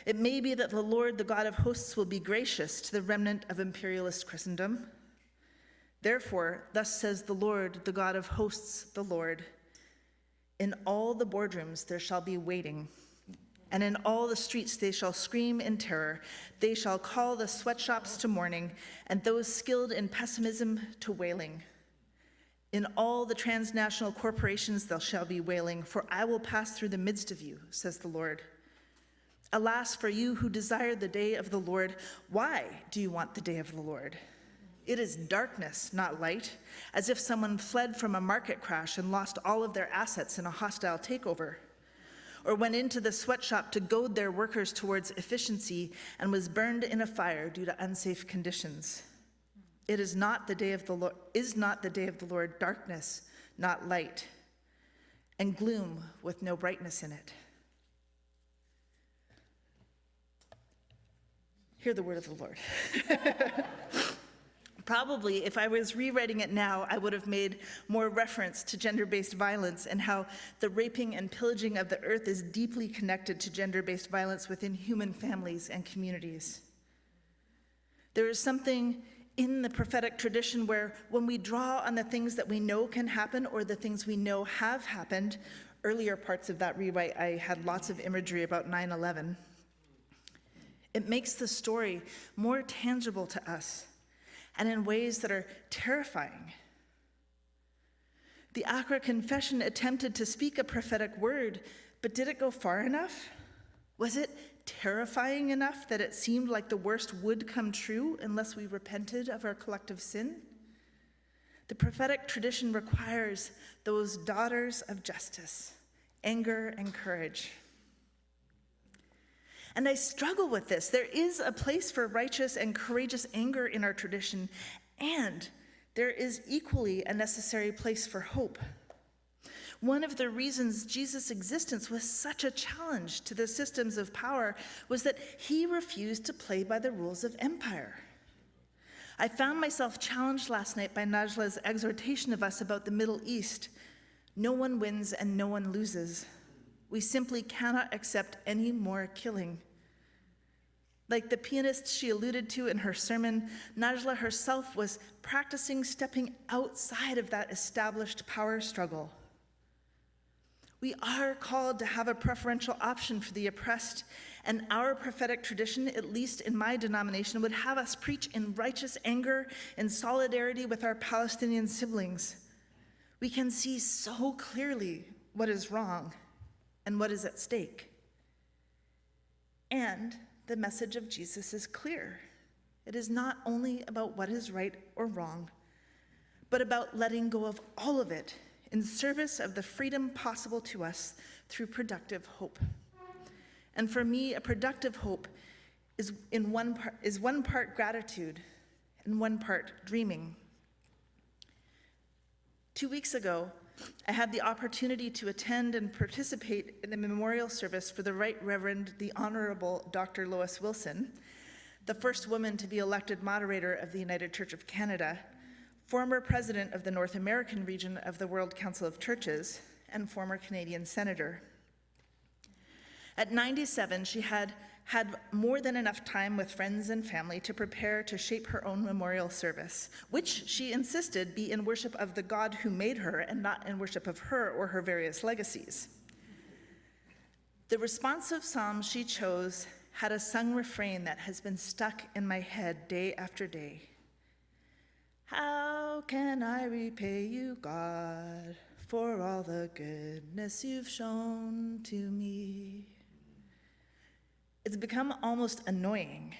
S4: It may be that the Lord, the God of hosts, will be gracious to the remnant of imperialist Christendom. Therefore, thus says the Lord, the God of hosts, the Lord, in all the boardrooms there shall be waiting, and in all the streets they shall scream in terror. They shall call the sweatshops to mourning, and those skilled in pessimism to wailing. In all the transnational corporations there shall be wailing, for I will pass through the midst of you, says the Lord. Alas, for you who desire the day of the Lord, why do you want the day of the Lord? It is darkness, not light, as if someone fled from a market crash and lost all of their assets in a hostile takeover, or went into the sweatshop to goad their workers towards efficiency and was burned in a fire due to unsafe conditions. It is not the day of the Lord, darkness, not light, and gloom with no brightness in it. Hear the word of the Lord. Probably, if I was rewriting it now, I would have made more reference to gender-based violence and how the raping and pillaging of the earth is deeply connected to gender-based violence within human families and communities. There is something in the prophetic tradition where when we draw on the things that we know can happen or the things we know have happened, earlier parts of that rewrite, I had lots of imagery about 9/11. It makes the story more tangible to us and in ways that are terrifying. The Accra Confession attempted to speak a prophetic word, but did it go far enough? Was it terrifying enough that it seemed like the worst would come true unless we repented of our collective sin? The prophetic tradition requires those daughters of justice, anger and courage. And I struggle with this. There is a place for righteous and courageous anger in our tradition, and there is equally a necessary place for hope. One of the reasons Jesus' existence was such a challenge to the systems of power was that he refused to play by the rules of empire. I found myself challenged last night by Najla's exhortation of us about the Middle East. No one wins and no one loses. We simply cannot accept any more killing. Like the pianist she alluded to in her sermon, Najla herself was practicing stepping outside of that established power struggle. We are called to have a preferential option for the oppressed, and our prophetic tradition, at least in my denomination, would have us preach in righteous anger and solidarity with our Palestinian siblings. We can see so clearly what is wrong and what is at stake. And the message of Jesus is clear. It is not only about what is right or wrong, but about letting go of all of it in service of the freedom possible to us through productive hope. And for me, a productive hope is one part gratitude and one part dreaming. 2 weeks ago, I had the opportunity to attend and participate in the memorial service for the Right Reverend, the Honorable Dr. Lois Wilson, the first woman to be elected moderator of the United Church of Canada, former president of the North American region of the World Council of Churches, and former Canadian senator. At 97, she had more than enough time with friends and family to prepare to shape her own memorial service, which she insisted be in worship of the God who made her and not in worship of her or her various legacies. The responsive psalm she chose had a sung refrain that has been stuck in my head day after day. How can I repay you, God, for all the goodness you've shown to me? It's become almost annoying.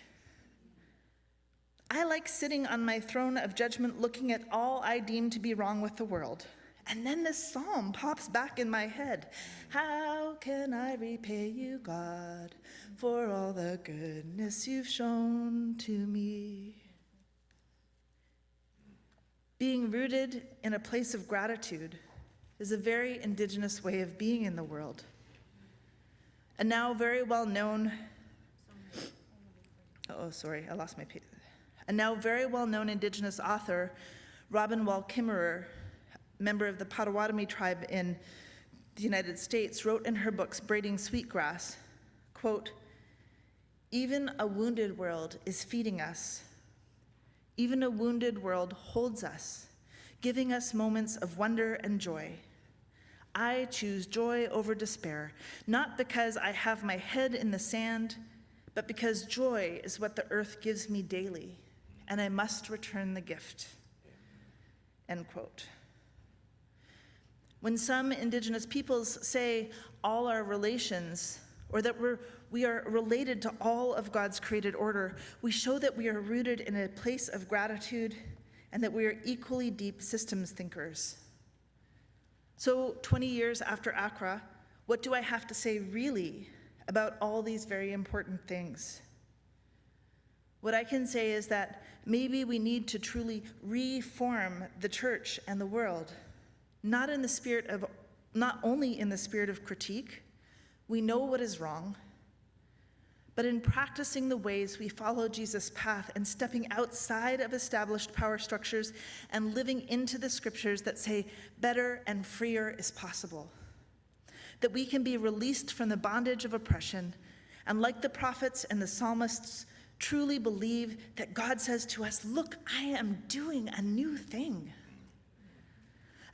S4: I like sitting on my throne of judgment looking at all I deem to be wrong with the world. And then this psalm pops back in my head. How can I repay you, God, for all the goodness you've shown to me? Being rooted in a place of gratitude is a very Indigenous way of being in the world. A now very well-known, a now very well-known Indigenous author, Robin Wall Kimmerer, member of the Potawatomi tribe in the United States, wrote in her books, Braiding Sweetgrass, quote, "Even a wounded world is feeding us. Even a wounded world holds us, giving us moments of wonder and joy. I choose joy over despair, not because I have my head in the sand, but because joy is what the earth gives me daily, and I must return the gift." End quote. When some Indigenous peoples say all our relations, or that we are related to all of God's created order, we show that we are rooted in a place of gratitude and that we are equally deep systems thinkers. So 20 years after Accra, what do I have to say really about all these very important things? What I can say is that maybe we need to truly reform the church and the world, not only in the spirit of critique. We know what is wrong, but in practicing the ways we follow Jesus' path and stepping outside of established power structures and living into the scriptures that say better and freer is possible. That we can be released from the bondage of oppression, and like the prophets and the psalmists, truly believe that God says to us, look, I am doing a new thing.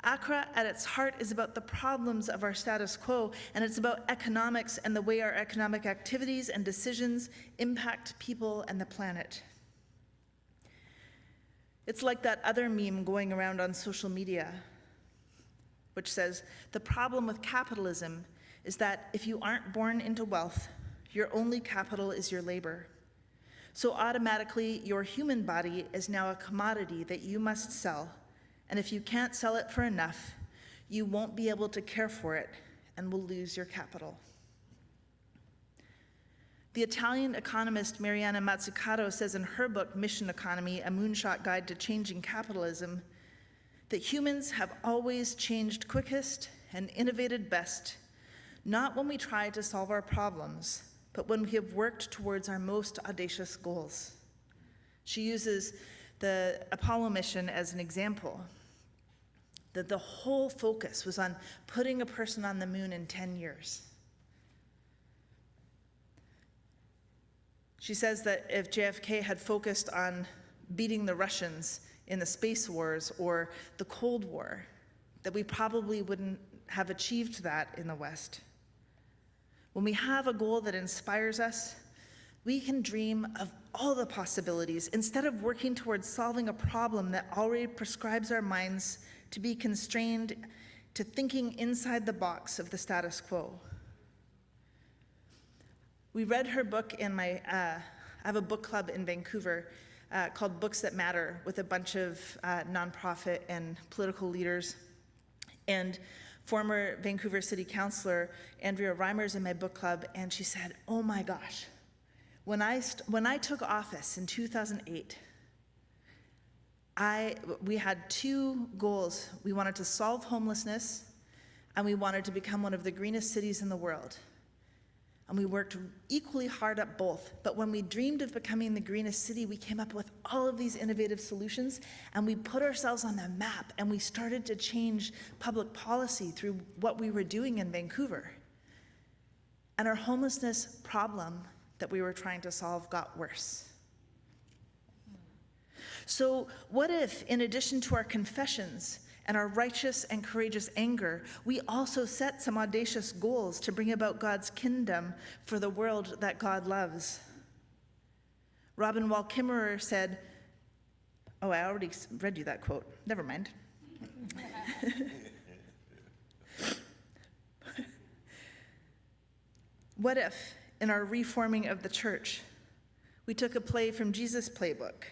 S4: Accra at its heart is about the problems of our status quo, and it's about economics and the way our economic activities and decisions impact people and the planet. It's like that other meme going around on social media, which says, the problem with capitalism is that if you aren't born into wealth, your only capital is your labor. So automatically, your human body is now a commodity that you must sell. And if you can't sell it for enough, you won't be able to care for it and will lose your capital. The Italian economist Mariana Mazzucato says in her book, Mission Economy, A Moonshot Guide to Changing Capitalism, that humans have always changed quickest and innovated best, not when we try to solve our problems, but when we have worked towards our most audacious goals. She uses the Apollo mission as an example, that the whole focus was on putting a person on the moon in 10 years. She says that if JFK had focused on beating the Russians in the space wars or the Cold War, that we probably wouldn't have achieved that in the West. When we have a goal that inspires us, we can dream of all the possibilities instead of working towards solving a problem that already prescribes our minds to be constrained to thinking inside the box of the status quo. We read her book in I have a book club in Vancouver called Books That Matter with a bunch of nonprofit and political leaders. And former Vancouver City Councilor Andrea Reimer's in my book club, and she said, oh my gosh, when I took office in 2008, we had two goals. We wanted to solve homelessness, and we wanted to become one of the greenest cities in the world. And we worked equally hard at both. But when we dreamed of becoming the greenest city, we came up with all of these innovative solutions, and we put ourselves on the map, and we started to change public policy through what we were doing in Vancouver. And our homelessness problem that we were trying to solve got worse. So what if, in addition to our confessions and our righteous and courageous anger, we also set some audacious goals to bring about God's kingdom for the world that God loves? Robin Wall Kimmerer said, oh, I already read you that quote. Never mind. What if, in our reforming of the church, we took a play from Jesus' playbook,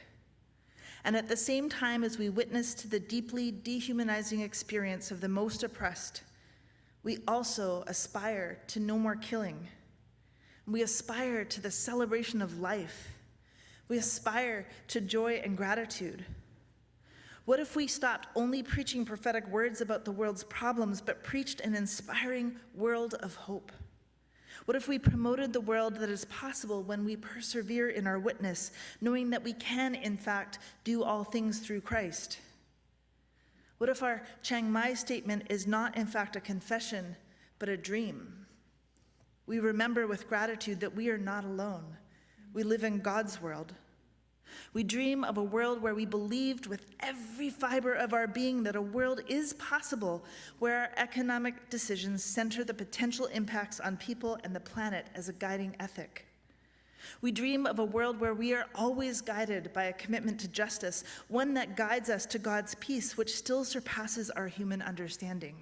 S4: and at the same time as we witnessed the deeply dehumanizing experience of the most oppressed, we also aspire to no more killing. We aspire to the celebration of life. We aspire to joy and gratitude. What if we stopped only preaching prophetic words about the world's problems, but preached an inspiring world of hope? What if we promoted the world that is possible when we persevere in our witness, knowing that we can, in fact, do all things through Christ? What if our Chiang Mai statement is not, in fact, a confession, but a dream? We remember with gratitude that we are not alone. We live in God's world. We dream of a world where we believed with every fiber of our being that a world is possible, where our economic decisions center the potential impacts on people and the planet as a guiding ethic. We dream of a world where we are always guided by a commitment to justice, one that guides us to God's peace, which still surpasses our human understanding.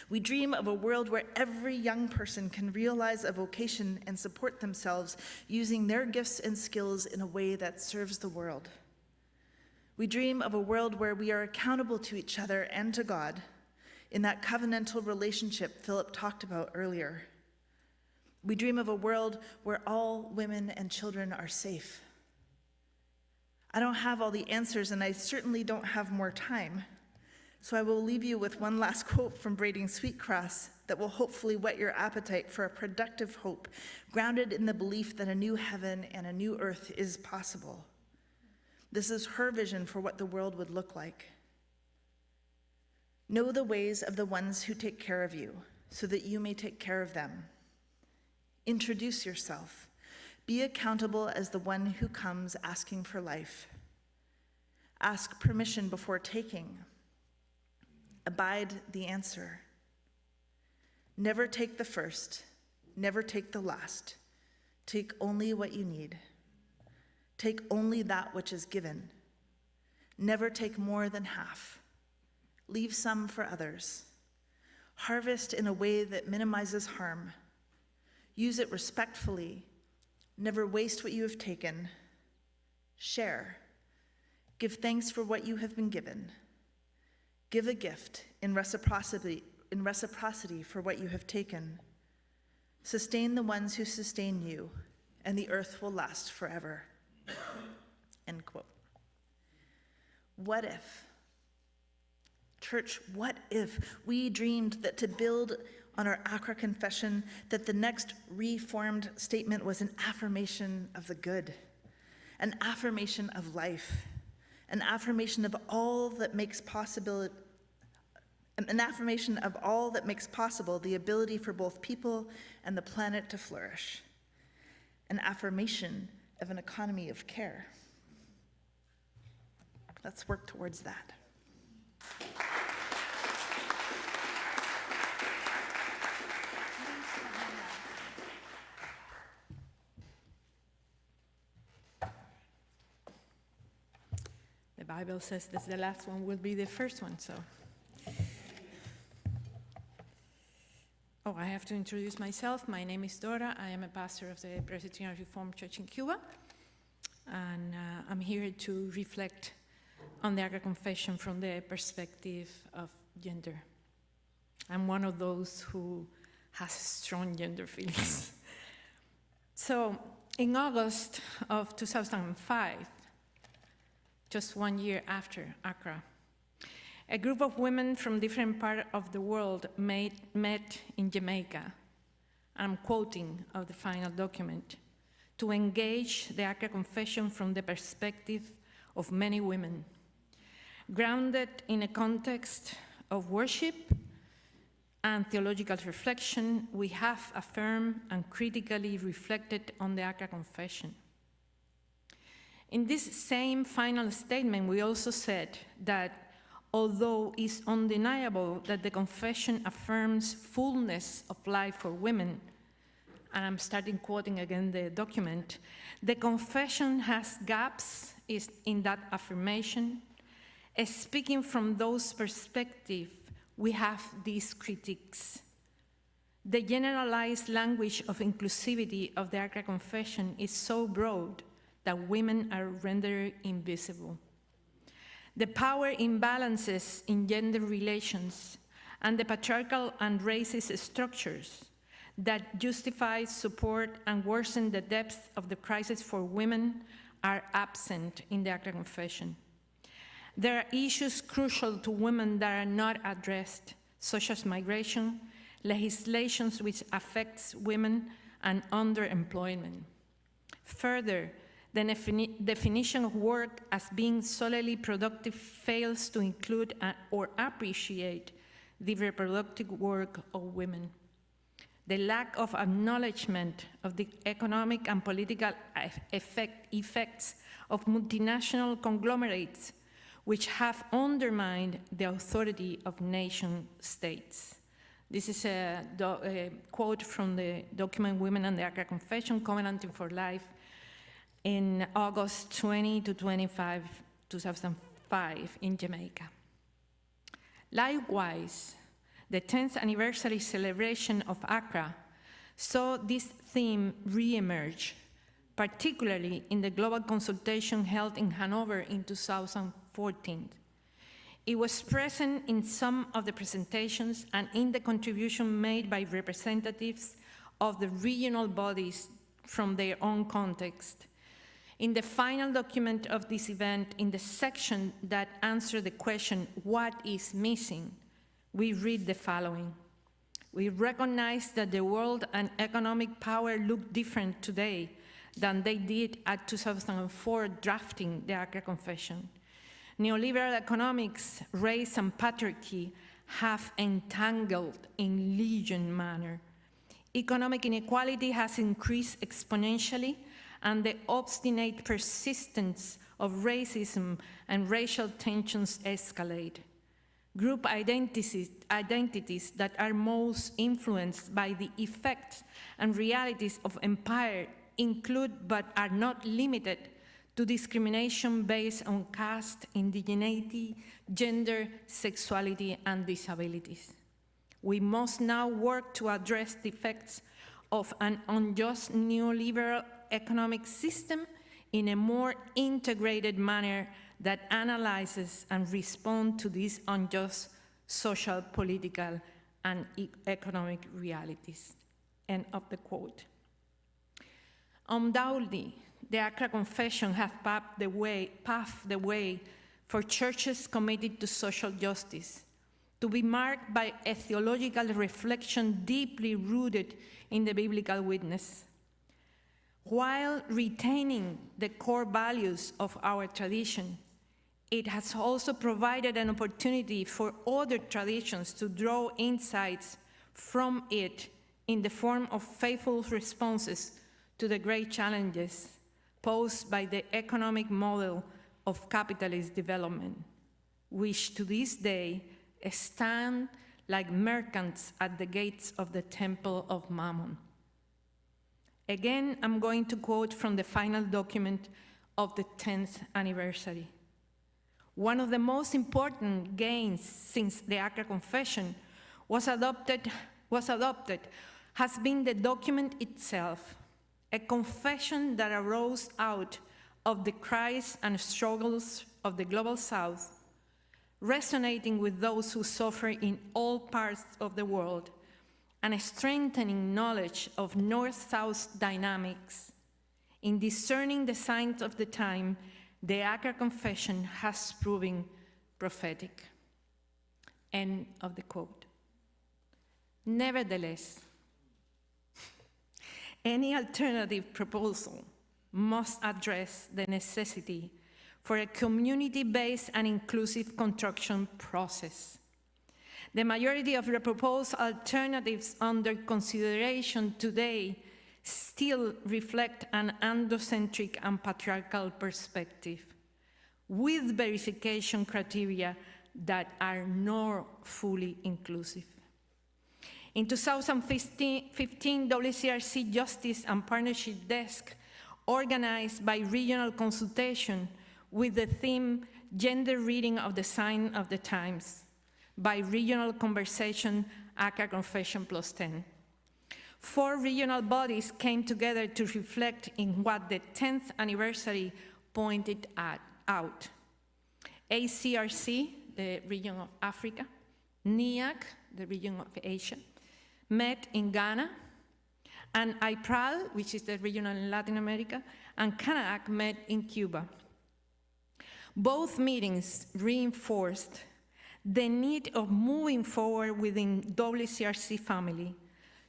S4: We dream of a world where every young person can realize a vocation and support themselves using their gifts and skills in a way that serves the world. We dream of a world where we are accountable to each other and to God in that covenantal relationship Philip talked about earlier. We dream of a world where all women and children are safe. I don't have all the answers, and I certainly don't have more time. So I will leave you with one last quote from Braiding Sweetgrass that that will hopefully whet your appetite for a productive hope, grounded in the belief that a new heaven and a new earth is possible. This is her vision for what the world would look like. Know the ways of the ones who take care of you, so that you may take care of them. Introduce yourself. Be accountable as the one who comes asking for life. Ask permission before taking. Abide the answer. Never take the first, never take the last. Take only what you need. Take only that which is given. Never take more than half. Leave some for others. Harvest in a way that minimizes harm. Use it respectfully. Never waste what you have taken. Share. Give thanks for what you have been given. Give a gift in reciprocity for what you have taken. Sustain the ones who sustain you, and the earth will last forever. End quote. What if, church, what if we dreamed that to build on our Accra Confession, that the next reformed statement was an affirmation of the good, an affirmation of life, an affirmation of all that makes possible the ability for both people and the planet to flourish, an affirmation of an economy of care. Let's work towards that.
S5: The Bible says that the last one will be the first one, so. Oh, I have to introduce myself. My name is Dora. I am a pastor of the Presbyterian Reformed Church in Cuba, and I'm here to reflect on the Accra Confession from the perspective of gender. I'm one of those who has strong gender feelings. So, in August of 2005, just 1 year after Accra, a group of women from different parts of the world met in Jamaica, I'm quoting of the final document, to engage the Accra Confession from the perspective of many women, grounded in a context of worship and theological reflection. We have affirmed and critically reflected on the Accra Confession. In this same final statement, we also said that although it's undeniable that the confession affirms fullness of life for women, and I'm starting quoting again the document, the confession has gaps in that affirmation. Speaking from those perspectives, we have these critiques. The generalized language of inclusivity of the Accra Confession is so broad that women are rendered invisible. The power imbalances in gender relations and the patriarchal and racist structures that justify, support, and worsen the depth of the crisis for women are absent in the Accra Confession. There are issues crucial to women that are not addressed, such as migration, legislations which affects women, and underemployment. Further, the definition of work as being solely productive fails to include or appreciate the reproductive work of women. The lack of acknowledgement of the economic and political effects of multinational conglomerates, which have undermined the authority of nation states. This is a quote from the document Women and the Accra Confession, Covenanting for Life, in August 20 to 25, 2005 in Jamaica. Likewise, the 10th anniversary celebration of Accra saw this theme re-emerge, particularly in the global consultation held in Hanover in 2014. It was present in some of the presentations and in the contribution made by representatives of the regional bodies from their own context. In the final document of this event, in the section that answered the question, what is missing, we read the following. We recognize that the world and economic power look different today than they did at 2004 drafting the Accra Confession. Neoliberal economics, race, and patriarchy have entangled in legion manner. Economic inequality has increased exponentially, and the obstinate persistence of racism and racial tensions escalate. Group identities that are most influenced by the effects and realities of empire include but are not limited to discrimination based on caste, indigeneity, gender, sexuality, and disabilities. We must now work to address the effects of an unjust neoliberal economic system in a more integrated manner that analyzes and responds to these unjust social, political, and economic realities. End of the quote. Undoubtedly, the Accra Confession has paved the way for churches committed to social justice, to be marked by a theological reflection deeply rooted in the biblical witness, while retaining the core values of our tradition. It has also provided an opportunity for other traditions to draw insights from it in the form of faithful responses to the great challenges posed by the economic model of capitalist development, which to this day stand like merchants at the gates of the temple of Mammon. Again, I'm going to quote from the final document of the 10th anniversary. One of the most important gains since the Accra Confession was adopted has been the document itself, a confession that arose out of the cries and struggles of the Global South, resonating with those who suffer in all parts of the world, and a strengthening knowledge of North-South dynamics. In discerning the signs of the time, the Accra Confession has proven prophetic. End of the quote. Nevertheless, any alternative proposal must address the necessity for a community-based and inclusive construction process. The majority of the proposed alternatives under consideration today still reflect an androcentric and patriarchal perspective, with verification criteria that are not fully inclusive. In 2015, WCRC Justice and Partnership Desk organized by regional consultation with the theme Gender Reading of the Sign of the Times by Regional Conversation Accra Confession +10. 4 regional bodies came together to reflect in what the 10th anniversary pointed out. ACRC, the region of Africa, NIAC, the region of Asia, met in Ghana, and IPRAL, which is the regional in Latin America, and CANAC met in Cuba. Both meetings reinforced the need of moving forward within WCRC family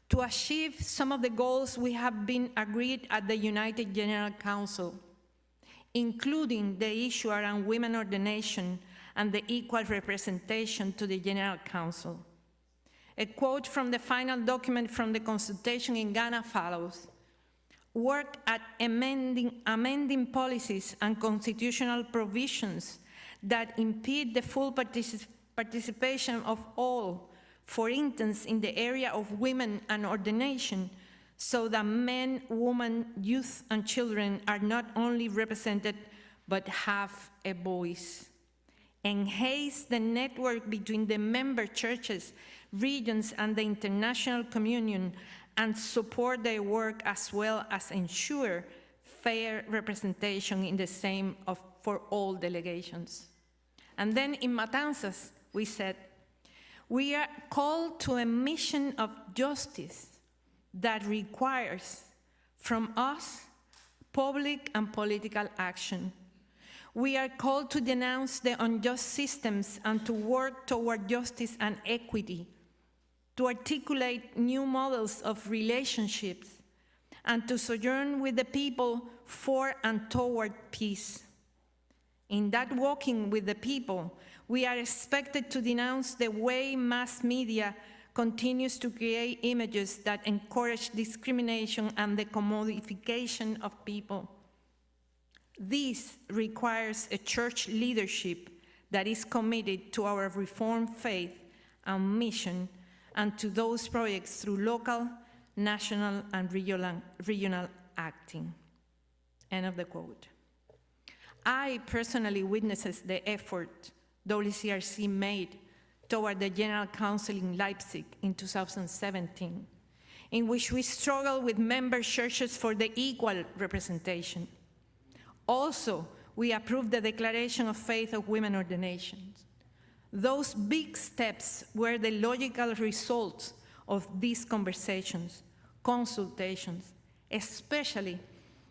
S5: to achieve some of the goals we have been agreed at the United General Council, including the issue around women ordination and the equal representation to the General Council. A quote from the final document from the consultation in Ghana follows: work at amending policies and constitutional provisions that impede the full participation of all, for instance, in the area of women and ordination, so that men, women, youth, and children are not only represented, but have a voice. Enhance the network between the member churches, regions, and the international communion, and support their work, as well as ensure fair representation in the same for all delegations. And then in Matanzas, we said, we are called to a mission of justice that requires from us public and political action. We are called to denounce the unjust systems and to work toward justice and equity. to articulate new models of relationships, and to sojourn with the people for and toward peace. In that walking with the people, we are expected to denounce the way mass media continues to create images that encourage discrimination and the commodification of people. This requires a church leadership that is committed to our Reformed faith and mission and to those projects through local, national, and regional acting. End of the quote. I personally witnessed the effort WCRC made toward the General Council in Leipzig in 2017, in which we struggled with member churches for the equal representation. Also, we approved the Declaration of Faith of Women Ordinations. Those big steps were the logical results of these conversations, consultations, especially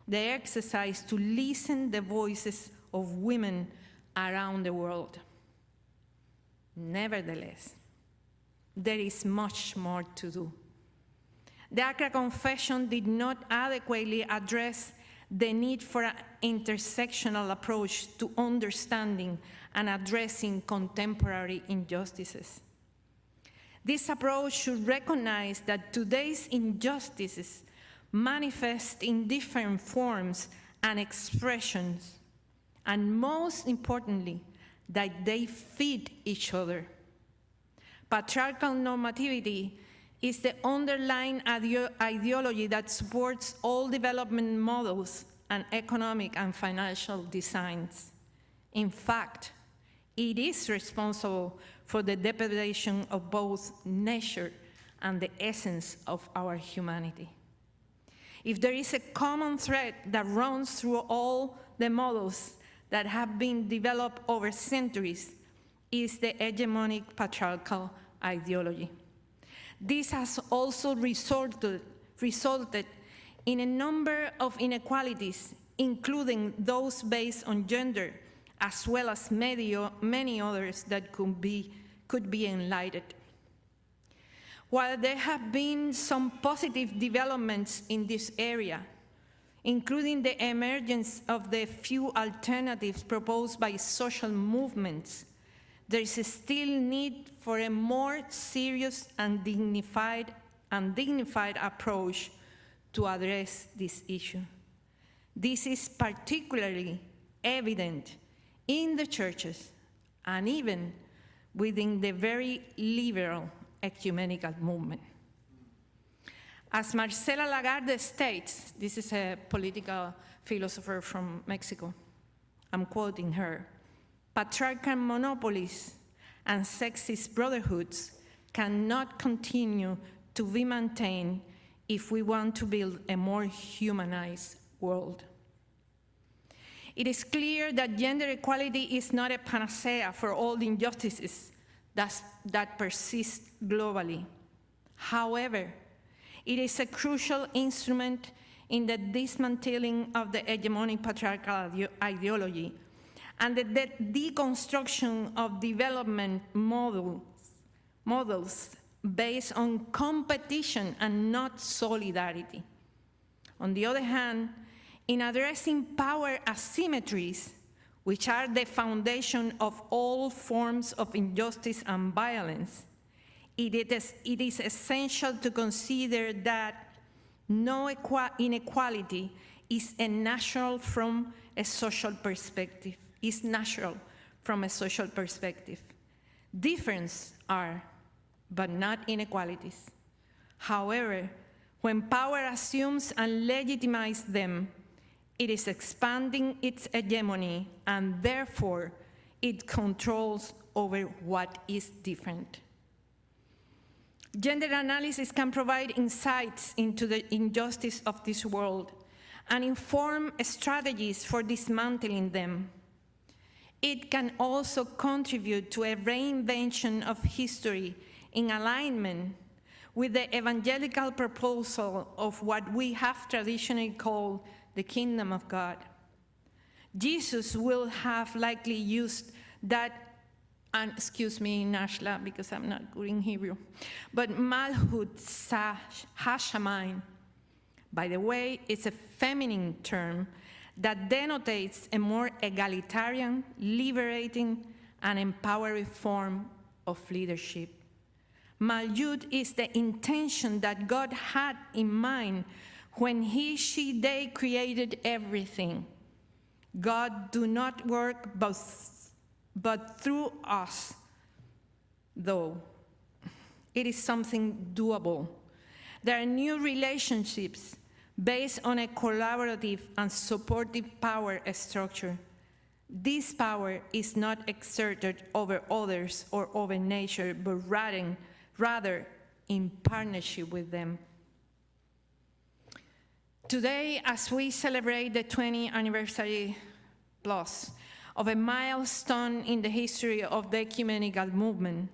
S5: the exercise to listen the voices of women around the world. Nevertheless, there is much more to do. The Accra Confession did not adequately address the need for an intersectional approach to understanding and addressing contemporary injustices. This approach should recognize that today's injustices manifest in different forms and expressions, and most importantly, that they feed each other. Patriarchal normativity is the underlying ideology that supports all development models and economic and financial designs. In fact, it is responsible for the depredation of both nature and the essence of our humanity. If there is a common thread that runs through all the models that have been developed over centuries, is the hegemonic patriarchal ideology. This has also resulted in a number of inequalities, including those based on gender, as well as many others that could be enlightened. While there have been some positive developments in this area, including the emergence of the few alternatives proposed by social movements, there is still need for a more serious and dignified approach to address this issue. This is particularly evident in the churches and even within the very liberal ecumenical movement. As Marcela Lagarde states, this is a political philosopher from Mexico, I'm quoting her, patriarchal monopolies and sexist brotherhoods cannot continue to be maintained if we want to build a more humanized world. It is clear that gender equality is not a panacea for all the injustices that persist globally. However, it is a crucial instrument in the dismantling of the hegemonic patriarchal ideology and the deconstruction of development models based on competition and not solidarity. On the other hand, in addressing power asymmetries, which are the foundation of all forms of injustice and violence, it is essential to consider that no inequality is natural from a social perspective. Differences are, but not inequalities. However, when power assumes and legitimizes them, it is expanding its hegemony, and therefore it controls over what is different. Gender analysis can provide insights into the injustice of this world and inform strategies for dismantling them. It can also contribute to a reinvention of history in alignment with the evangelical proposal of what we have traditionally called the kingdom of God. Jesus will have likely used that and excuse me, Nashla, because I'm not good in Hebrew, but Malhut Hashamayim, by the way, it's a feminine term that denotates a more egalitarian, liberating, and empowering form of leadership. Malhut is the intention that God had in mind when he, she, they created everything. God do not work but through us, though. It is something doable. There are new relationships based on a collaborative and supportive power structure. This power is not exerted over others or over nature, but rather in partnership with them. Today, as we celebrate the 20th anniversary plus of a milestone in the history of the ecumenical movement,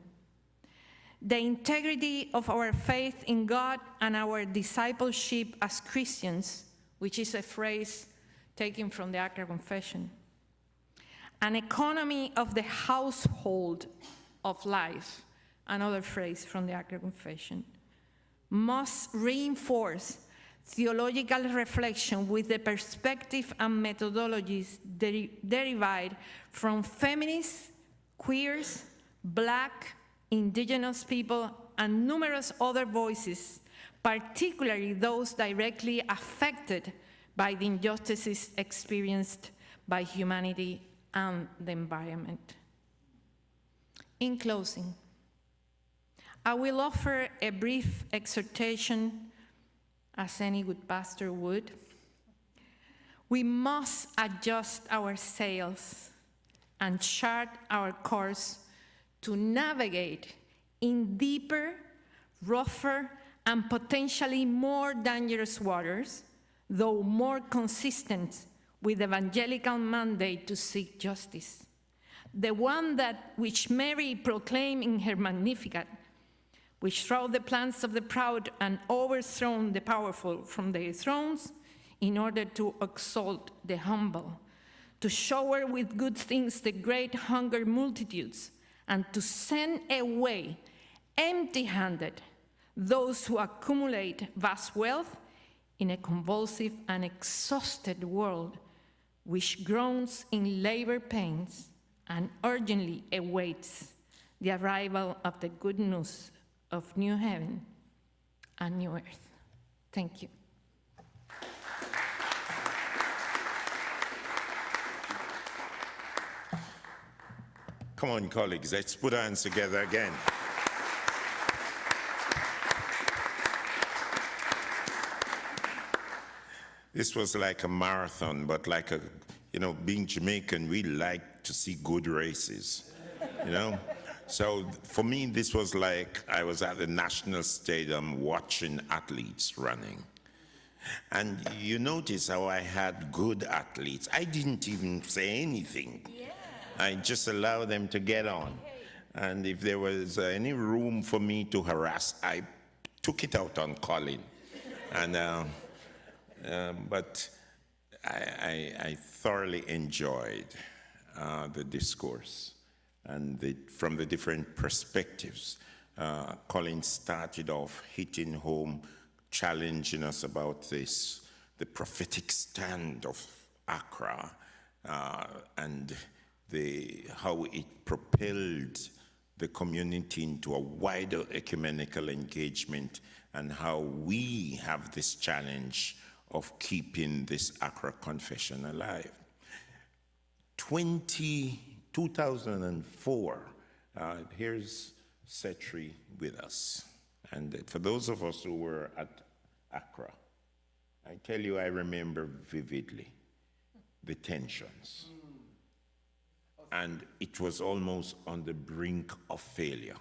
S5: the integrity of our faith in God and our discipleship as Christians, which is a phrase taken from the Accra Confession, an economy of the household of life, another phrase from the Accra Confession, must reinforce theological reflection with the perspective and methodologies derived from feminists, queers, Black, Indigenous people, and numerous other voices, particularly those directly affected by the injustices experienced by humanity and the environment. In closing, I will offer a brief exhortation, as any good pastor would. We must adjust our sails and chart our course to navigate in deeper, rougher, and potentially more dangerous waters, though more consistent with the evangelical mandate to seek justice. The one that which Mary proclaimed in her Magnificat, which throw the plans of the proud and overthrown the powerful from their thrones in order to exalt the humble, to shower with good things the great hunger multitudes, and to send away empty-handed those who accumulate vast wealth in a convulsive and exhausted world which groans in labor pains and urgently awaits the arrival of the good news of new heaven and new earth. Thank you.
S1: Come on, colleagues, let's put our hands together again. This was like a marathon, but like a, being Jamaican, we like to see good races, So for me, this was like I was at the National Stadium watching athletes running. And you notice how I had good athletes. I didn't even say anything. Yeah. I just allowed them to get on. And if there was any room for me to harass, I took it out on Colin. And but I thoroughly enjoyed the discourse and from the different perspectives. Colin started off hitting home, challenging us about this, the prophetic stand of Accra, and how it propelled the community into a wider ecumenical engagement, and how we have this challenge of keeping this Accra Confession alive. 2004, here's Setri with us. And for those of us who were at Accra, I tell you, I remember vividly the tensions. And it was almost on the brink of failure,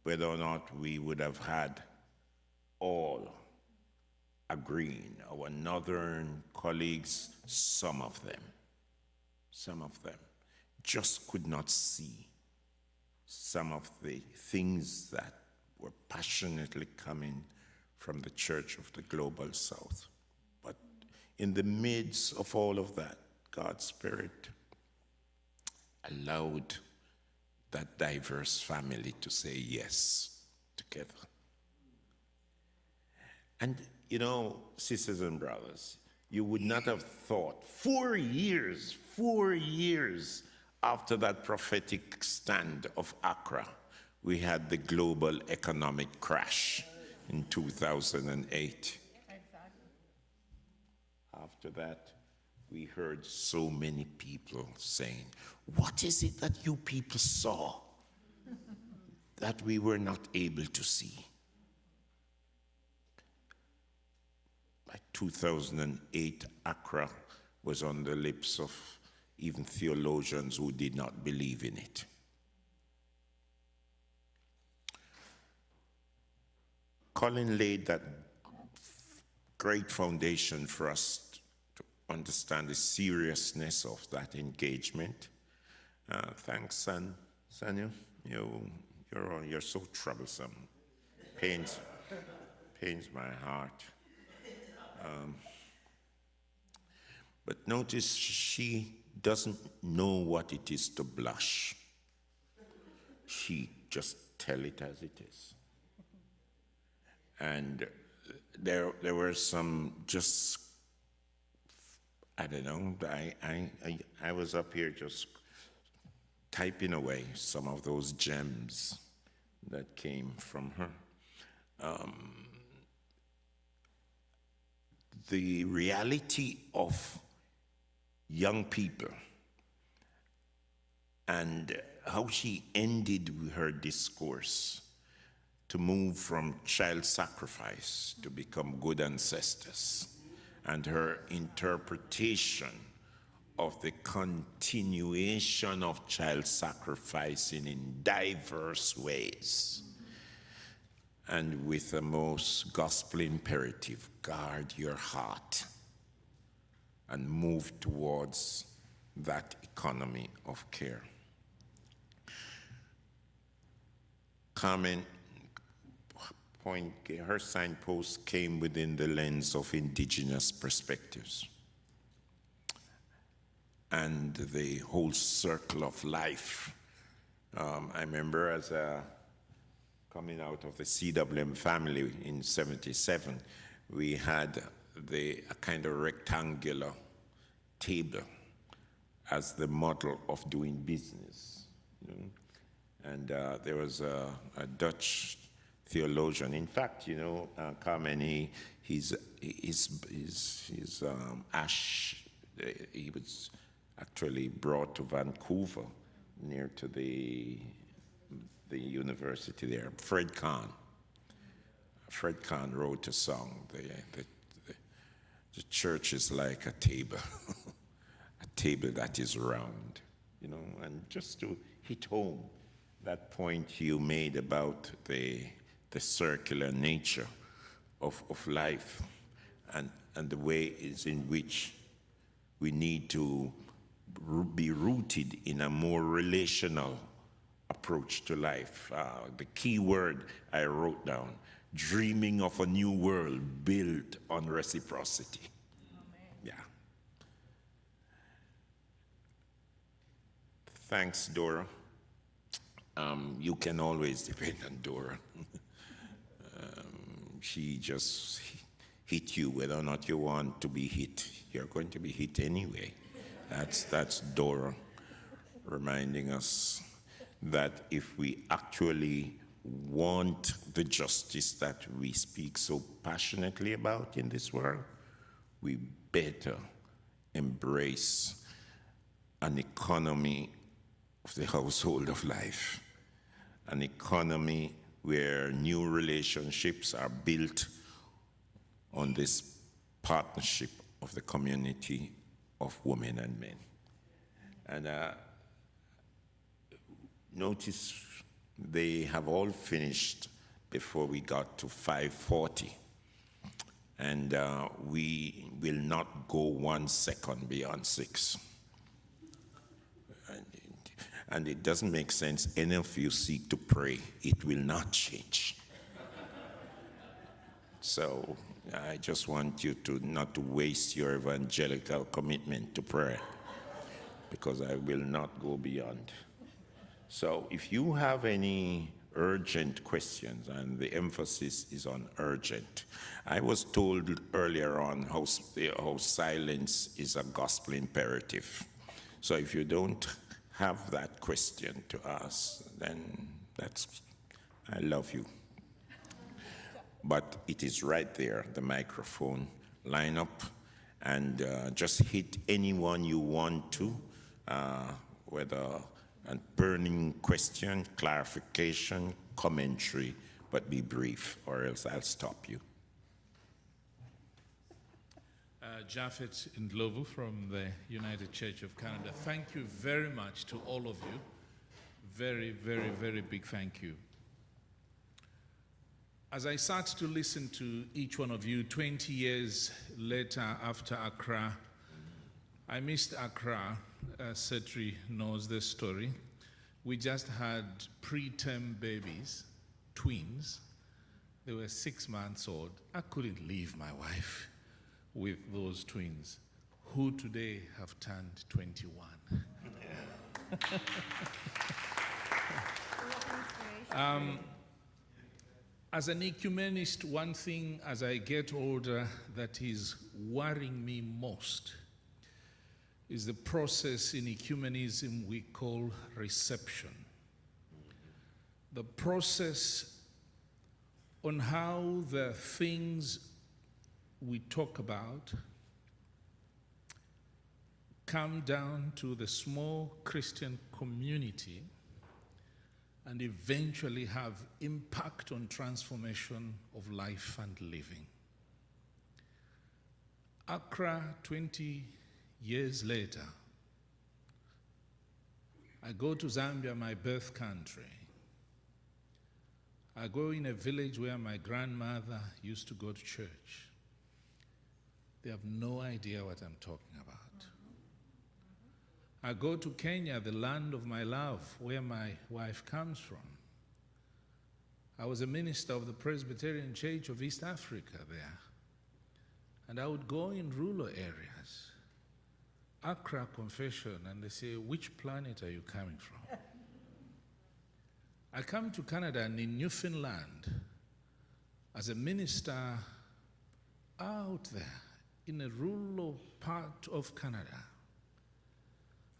S1: whether or not we would have had all agreeing, our northern colleagues, some of them just could not see some of the things that were passionately coming from the Church of the Global South. But in the midst of all of that, God's Spirit allowed that diverse family to say yes together. And you know, sisters and brothers, you would not have thought 4 years after that prophetic stand of Accra, we had the global economic crash in 2008. After that, we heard so many people saying, what is it that you people saw that we were not able to see? By 2008, Accra was on the lips of even theologians who did not believe in it. Colin laid that great foundation for us to understand the seriousness of that engagement. Thanks, son. Sonia, you're so troublesome. Pains my heart. But notice she doesn't know what it is to blush. She just tell it as it is. And there were some just, I don't know, I was up here just typing away some of those gems that came from her. The reality of young people and how she ended her discourse to move from child sacrifice to become good ancestors, and her interpretation of the continuation of child sacrificing in diverse ways, and with the most gospel imperative, guard your heart and move towards that economy of care. Carmen point, her signpost came within the lens of indigenous perspectives and the whole circle of life. I remember as coming out of the CWM family in '77, we had a kind of rectangular table as the model of doing business. You know? And there was a Dutch theologian. In fact, you know, Carmen, he was actually brought to Vancouver, near to the university there. Fred Kahn wrote a song. The church is like a table, a table that is round, you know. And just to hit home that point you made about the circular nature of life, and the way is in which we need to be rooted in a more relational approach to life. The key word I wrote down, dreaming of a new world built on reciprocity. Amen. Yeah. Thanks, Dora. You can always depend on Dora. She just hit you whether or not you want to be hit. You're going to be hit anyway. That's Dora reminding us that if we actually want the justice that we speak so passionately about in this world, we better embrace an economy of the household of life, an economy where new relationships are built on this partnership of the community of women and men. And notice they have all finished before we got to 5:40. And we will not go 1 second beyond 6. And it doesn't make sense. Any of you seek to pray, it will not change. So I just want you to not to waste your evangelical commitment to prayer, because I will not go beyond So if you have any urgent questions, and the emphasis is on urgent. I was told earlier on how silence is a gospel imperative. So if you don't have that question to ask, then I love you. But it is right there, the microphone. Line up and just hit anyone you want to, whether a burning question, clarification, commentary, but be brief, or else I'll stop you.
S6: Japheth Ndlovu from the United Church of Canada. Thank you very much to all of you. Very, very, very big thank you. As I sat to listen to each one of you 20 years later after Accra, I missed Accra. Setri knows the story. We just had preterm babies, twins. They were 6 months old. I couldn't leave my wife with those twins, who today have turned 21. As an ecumenist, one thing as I get older that is worrying me most is the process in ecumenism we call reception. The process on how the things we talk about come down to the small Christian community and eventually have impact on transformation of life and living. Accra, 20 years later, I go to Zambia, my birth country. I go in a village where my grandmother used to go to church. They have no idea what I'm talking about. I go to Kenya, the land of my love, where my wife comes from. I was a minister of the Presbyterian Church of East Africa there. And I would go in rural areas, Accra confession, and they say, which planet are you coming from? I come to Canada, and in Newfoundland, as a minister out there, in a rural part of Canada,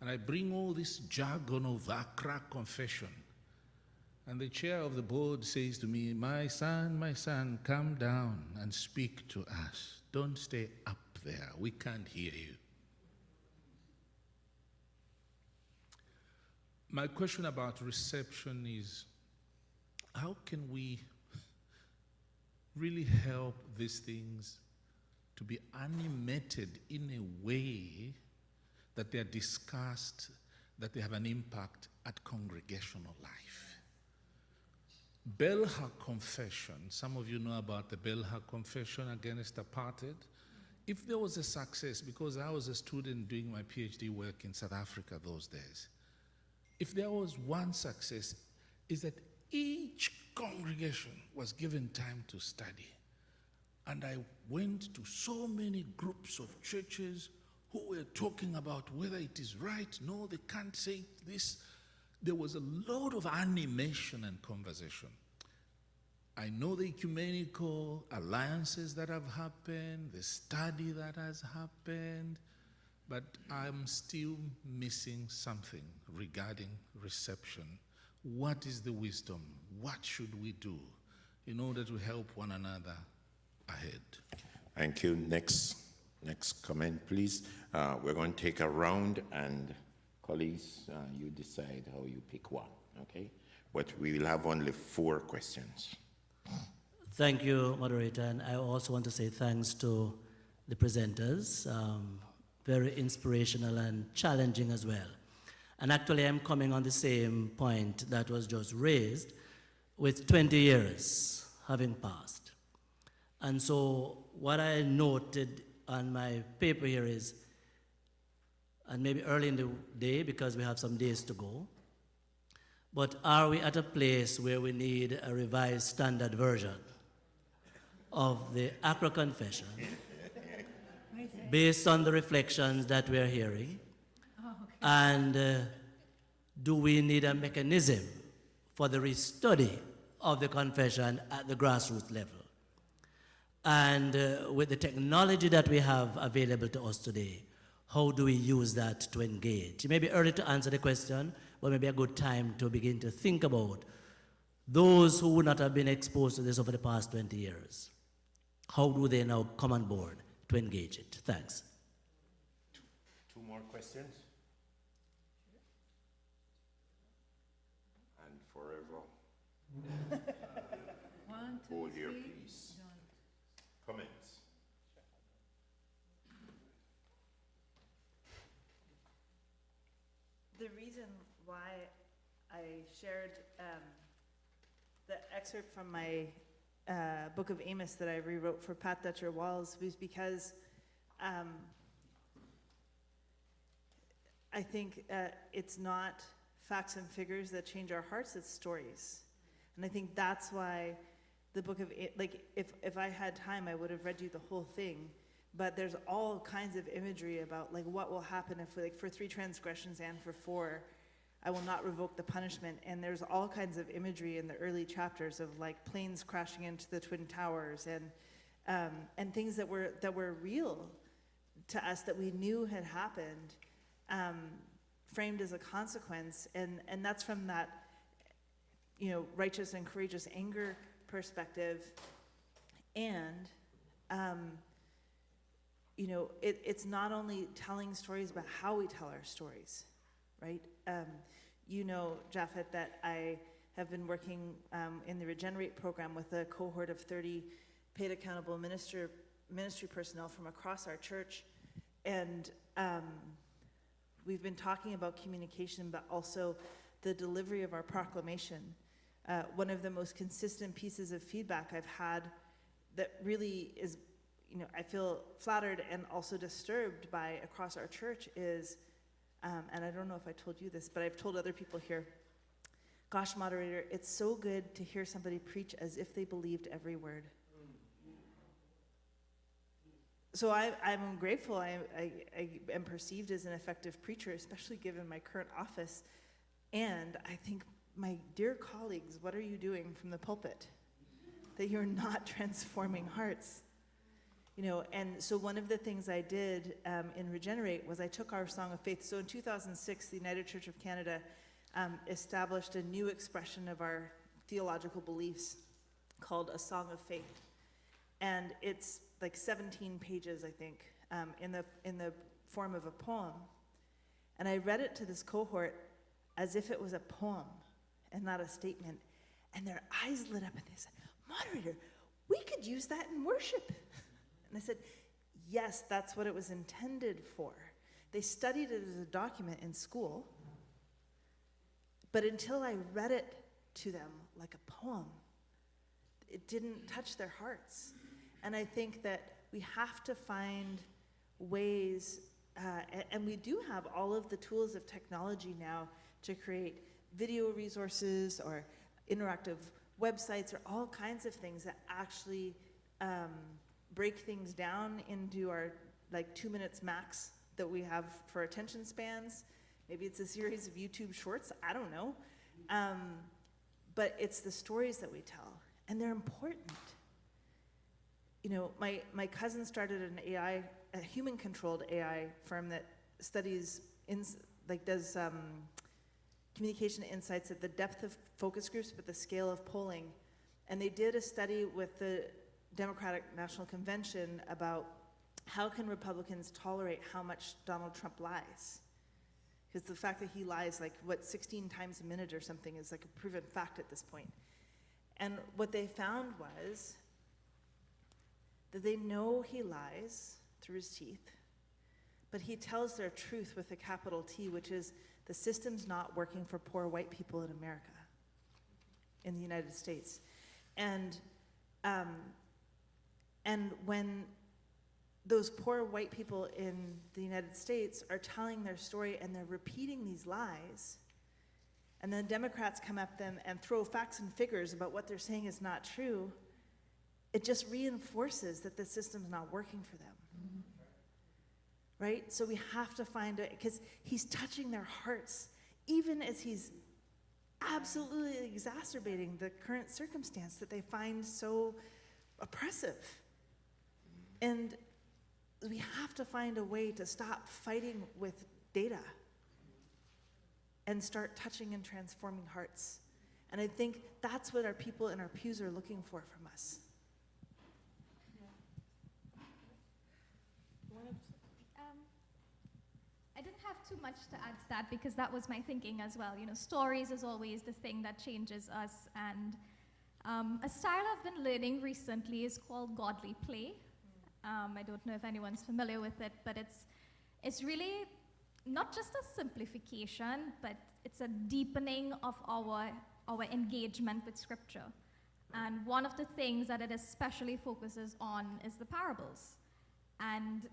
S6: and I bring all this jargon of Accra confession, and the chair of the board says to me, my son, come down and speak to us. Don't stay up there, we can't hear you. My question about reception is, how can we really help these things to be animated in a way that they are discussed, that they have an impact at congregational life? Belha Confession, some of you know about the Belha Confession against apartheid. If there was a success, because I was a student doing my PhD work in South Africa those days, if there was one success, is that each congregation was given time to study. And I went to so many groups of churches who were talking about whether it is right, no, they can't say this. There was a lot of animation and conversation. I know the ecumenical alliances that have happened, the study that has happened, but I'm still missing something regarding reception. What is the wisdom? What should we do in order to help one another ahead?
S1: Thank you. Next comment, please. We're going to take a round, and colleagues, you decide how you pick one, okay? But we will have only 4 questions.
S7: Thank you, moderator, and I also want to say thanks to the presenters. Very inspirational and challenging as well. And actually, I'm coming on the same point that was just raised, with 20 years having passed. And so what I noted on my paper here is, and maybe early in the day because we have some days to go, but are we at a place where we need a revised standard version of the Accra Confession based on the reflections that we are hearing? And do we need a mechanism for the restudy of the confession at the grassroots level? And with the technology that we have available to us today, how do we use that to engage? It may be early to answer the question, but maybe a good time to begin to think about those who would not have been exposed to this over the past 20 years. How do they now come on board to engage it? Thanks.
S1: Two more questions? And forever. Hold your peace. Comments?
S4: The reason why I shared the excerpt from my book of Amos that I rewrote for Pat Dutcher Walls was because I think it's not facts and figures that change our hearts, it's stories. And I think that's why the book of, like, if I had time, I would have read you the whole thing. But there's all kinds of imagery about, like, what will happen if, like, for 3 transgressions and for 4, I will not revoke the punishment. And there's all kinds of imagery in the early chapters of, like, planes crashing into the Twin Towers and things that were real to us that we knew had happened, framed as a consequence. And that's from that, you know, righteous and courageous anger perspective. And you know, it's not only telling stories, but how we tell our stories, right? You know, Japhet, that I have been working in the Regenerate program with a cohort of 30 paid accountable ministry personnel from across our church. And we've been talking about communication, but also the delivery of our proclamation. One of the most consistent pieces of feedback I've had that really is, you know, I feel flattered and also disturbed by across our church is, and I don't know if I told you this, but I've told other people here, gosh, moderator, it's so good to hear somebody preach as if they believed every word. So I'm grateful. I am perceived as an effective preacher, especially given my current office. And I think, my dear colleagues, what are you doing from the pulpit? That you're not transforming hearts. You know, and so one of the things I did in Regenerate was I took our Song of Faith. So in 2006, the United Church of Canada established a new expression of our theological beliefs called a Song of Faith. And it's like 17 pages, I think, in the form of a poem. And I read it to this cohort as if it was a poem and not a statement. And their eyes lit up and they said, moderator, we could use that in worship. And I said, yes, that's what it was intended for. They studied it as a document in school, but until I read it to them like a poem, it didn't touch their hearts. And I think that we have to find ways, and we do have all of the tools of technology now to create video resources or interactive websites or all kinds of things that actually break things down into our, like, 2 minutes max that we have for attention spans. Maybe it's a series of YouTube shorts, I don't know. But it's the stories that we tell, and they're important. You know, my cousin started an AI, a human-controlled AI firm that studies, does communication insights at the depth of focus groups, but the scale of polling. And they did a study with the Democratic National Convention about how can Republicans tolerate how much Donald Trump lies? Because the fact that he lies, 16 times a minute or something is like a proven fact at this point. And what they found was that they know he lies through his teeth, but he tells their truth with a capital T, which is the system's not working for poor white people in America, in the United States. And when those poor white people in the United States are telling their story and they're repeating these lies, and then Democrats come at them and throw facts and figures about what they're saying is not true, it just reinforces that the system's not working for them. Right? So we have to find it, because he's touching their hearts even as he's absolutely exacerbating the current circumstance that they find so oppressive. And we have to find a way to stop fighting with data and start touching and transforming hearts. And I think that's what our people in our pews are looking for from us.
S3: I didn't have too much to add to that because that was my thinking as well. You know, stories is always the thing that changes us. And a style I've been learning recently is called godly play. I don't know if anyone's familiar with it, but it's really not just a simplification, but it's a deepening of our engagement with Scripture. And one of the things that it especially focuses on is the parables. And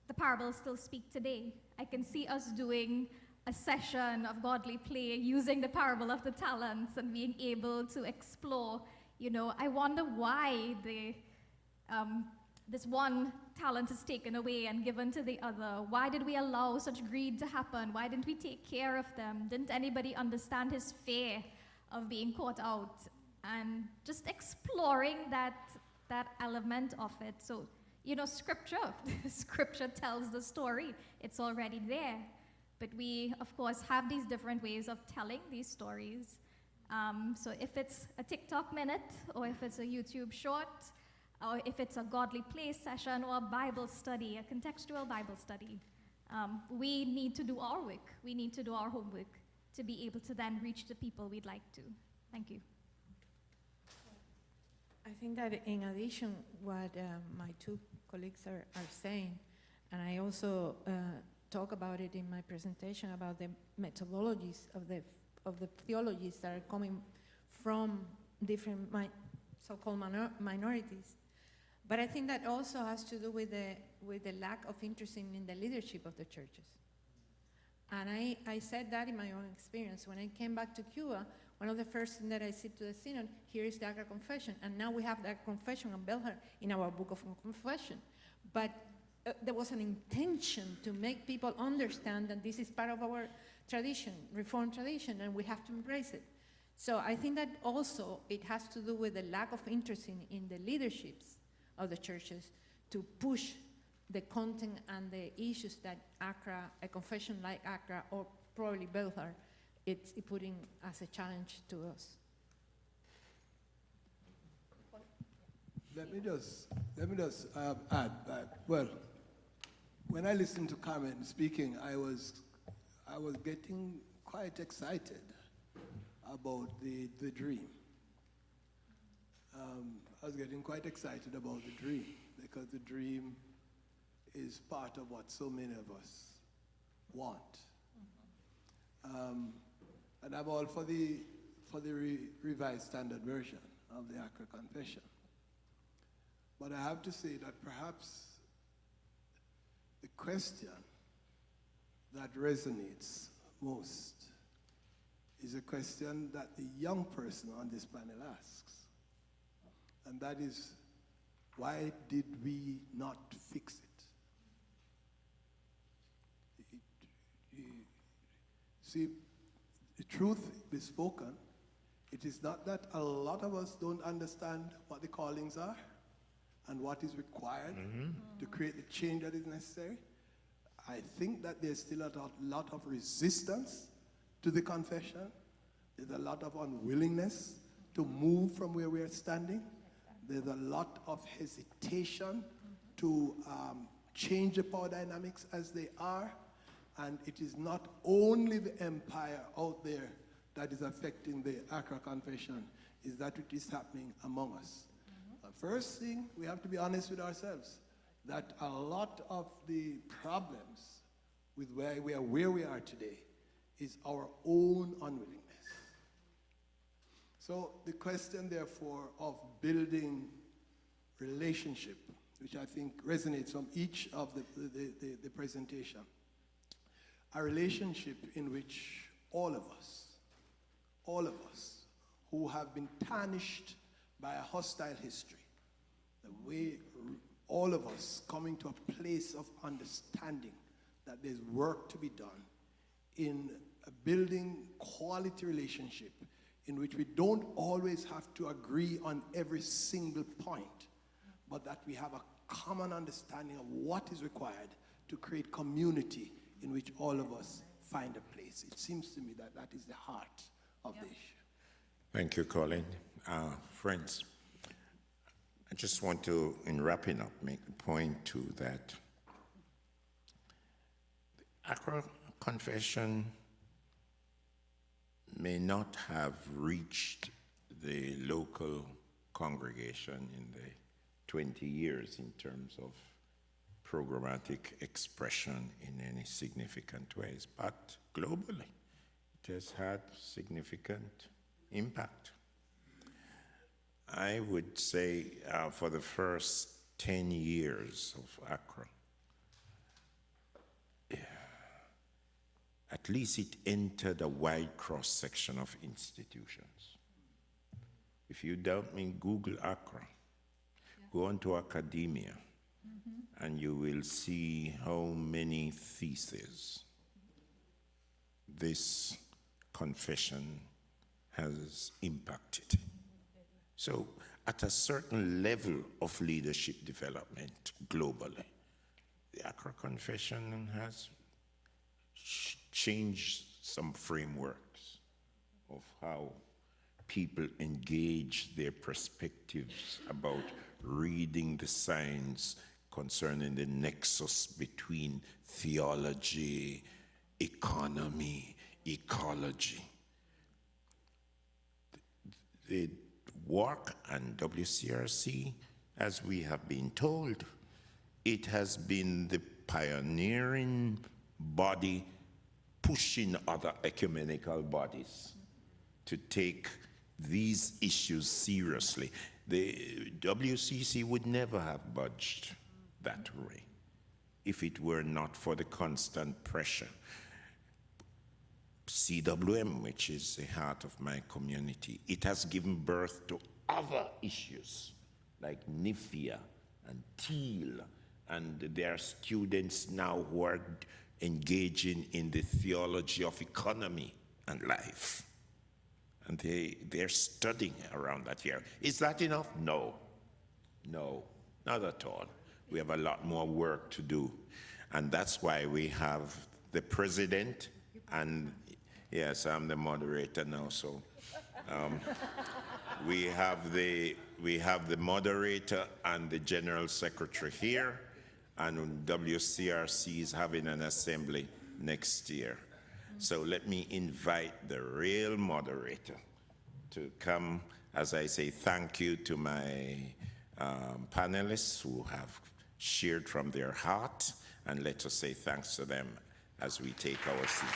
S3: the parables still speak today. I can see us doing a session of godly play using the parable of the talents and being able to explore, you know, I wonder why this one talent is taken away and given to the other. Why did we allow such greed to happen? Why didn't we take care of them? Didn't anybody understand his fear of being caught out? And just exploring that element of it. So, you know, Scripture tells the story. It's already there. But we, of course, have these different ways of telling these stories. So if it's a TikTok minute, or if it's a YouTube short, or if it's a godly play session, or a Bible study, a contextual Bible study, we need to do our work. We need to do our homework to be able to then reach the people we'd like to. Thank you.
S5: I think that in addition, what my two colleagues are saying, and I also talk about it in my presentation about the methodologies of the theologies that are coming from different so-called minorities. But I think that also has to do with the lack of interest in the leadership of the churches. And I said that in my own experience. When I came back to Cuba, one of the first things that I said to the synod, here is the Accra Confession, and now we have the Confession of Belhar in our book of confession. But there was an intention to make people understand that this is part of our tradition, Reformed tradition, and we have to embrace it. So I think that also it has to do with the lack of interest in the leaderships of the churches to push the content and the issues that Accra, a confession like Accra, or probably Belhar, it's putting as a challenge to us.
S2: Let me just add that, well, when I listened to Carmen speaking, I was getting quite excited about the dream. I was getting quite excited about the dream because the dream is part of what so many of us want. And I'm all for the revised standard version of the Accra Confession. But I have to say that perhaps the question that resonates most is a question that the young person on this panel asks. And that is, why did we not fix it? See, the truth be spoken, it is not that a lot of us don't understand what the callings are and what is required to create the change that is necessary. I think that there's still a lot of resistance to the confession. There's a lot of unwillingness to move from where we are standing. There's a lot of hesitation to change the power dynamics as they are. And it is not only the empire out there that is affecting the Accra Confession, is that it is happening among us. The first thing, we have to be honest with ourselves, that a lot of the problems with where we are today is our own unwillingness. So the question, therefore, of building relationship, which I think resonates from each of the presentation, a relationship in which all of us who have been tarnished by a hostile history, the way all of us coming to a place of understanding that there's work to be done in building quality relationship in which we don't always have to agree on every single point, but that we have a common understanding of what is required to create community in which all of us find a place. It seems to me that that is the heart of the issue.
S1: Thank you, Colin. Friends, I just want to, in wrapping up, make the point too that the Accra Confession may not have reached the local congregation in the 20 years in terms of programmatic expression in any significant ways, but globally it has had significant impact. I would say for the first 10 years of Accra, at least it entered a wide cross-section of institutions. If you doubt me, Google Accra, go onto academia, and you will see how many theses this confession has impacted. So at a certain level of leadership development globally, the Accra Confession has changed some frameworks of how people engage their perspectives about reading the science concerning the nexus between theology, economy, ecology. The work and WCRC, as we have been told, it has been the pioneering body pushing other ecumenical bodies to take these issues seriously. The WCC would never have budged that way if it were not for the constant pressure. CWM, which is the heart of my community, it has given birth to other issues like NIFIA and TEAL, and there are students now who are engaging in the theology of economy and life. And they're studying around that here. Is that enough? No. No, not at all. We have a lot more work to do. And that's why we have the president and, yes, I'm the moderator now, so we have the moderator and the general secretary here, and WCRC is having an assembly next year. So let me invite the real moderator to come as I say thank you to my panelists who have shared from their heart, and let us say thanks to them as we take our seats.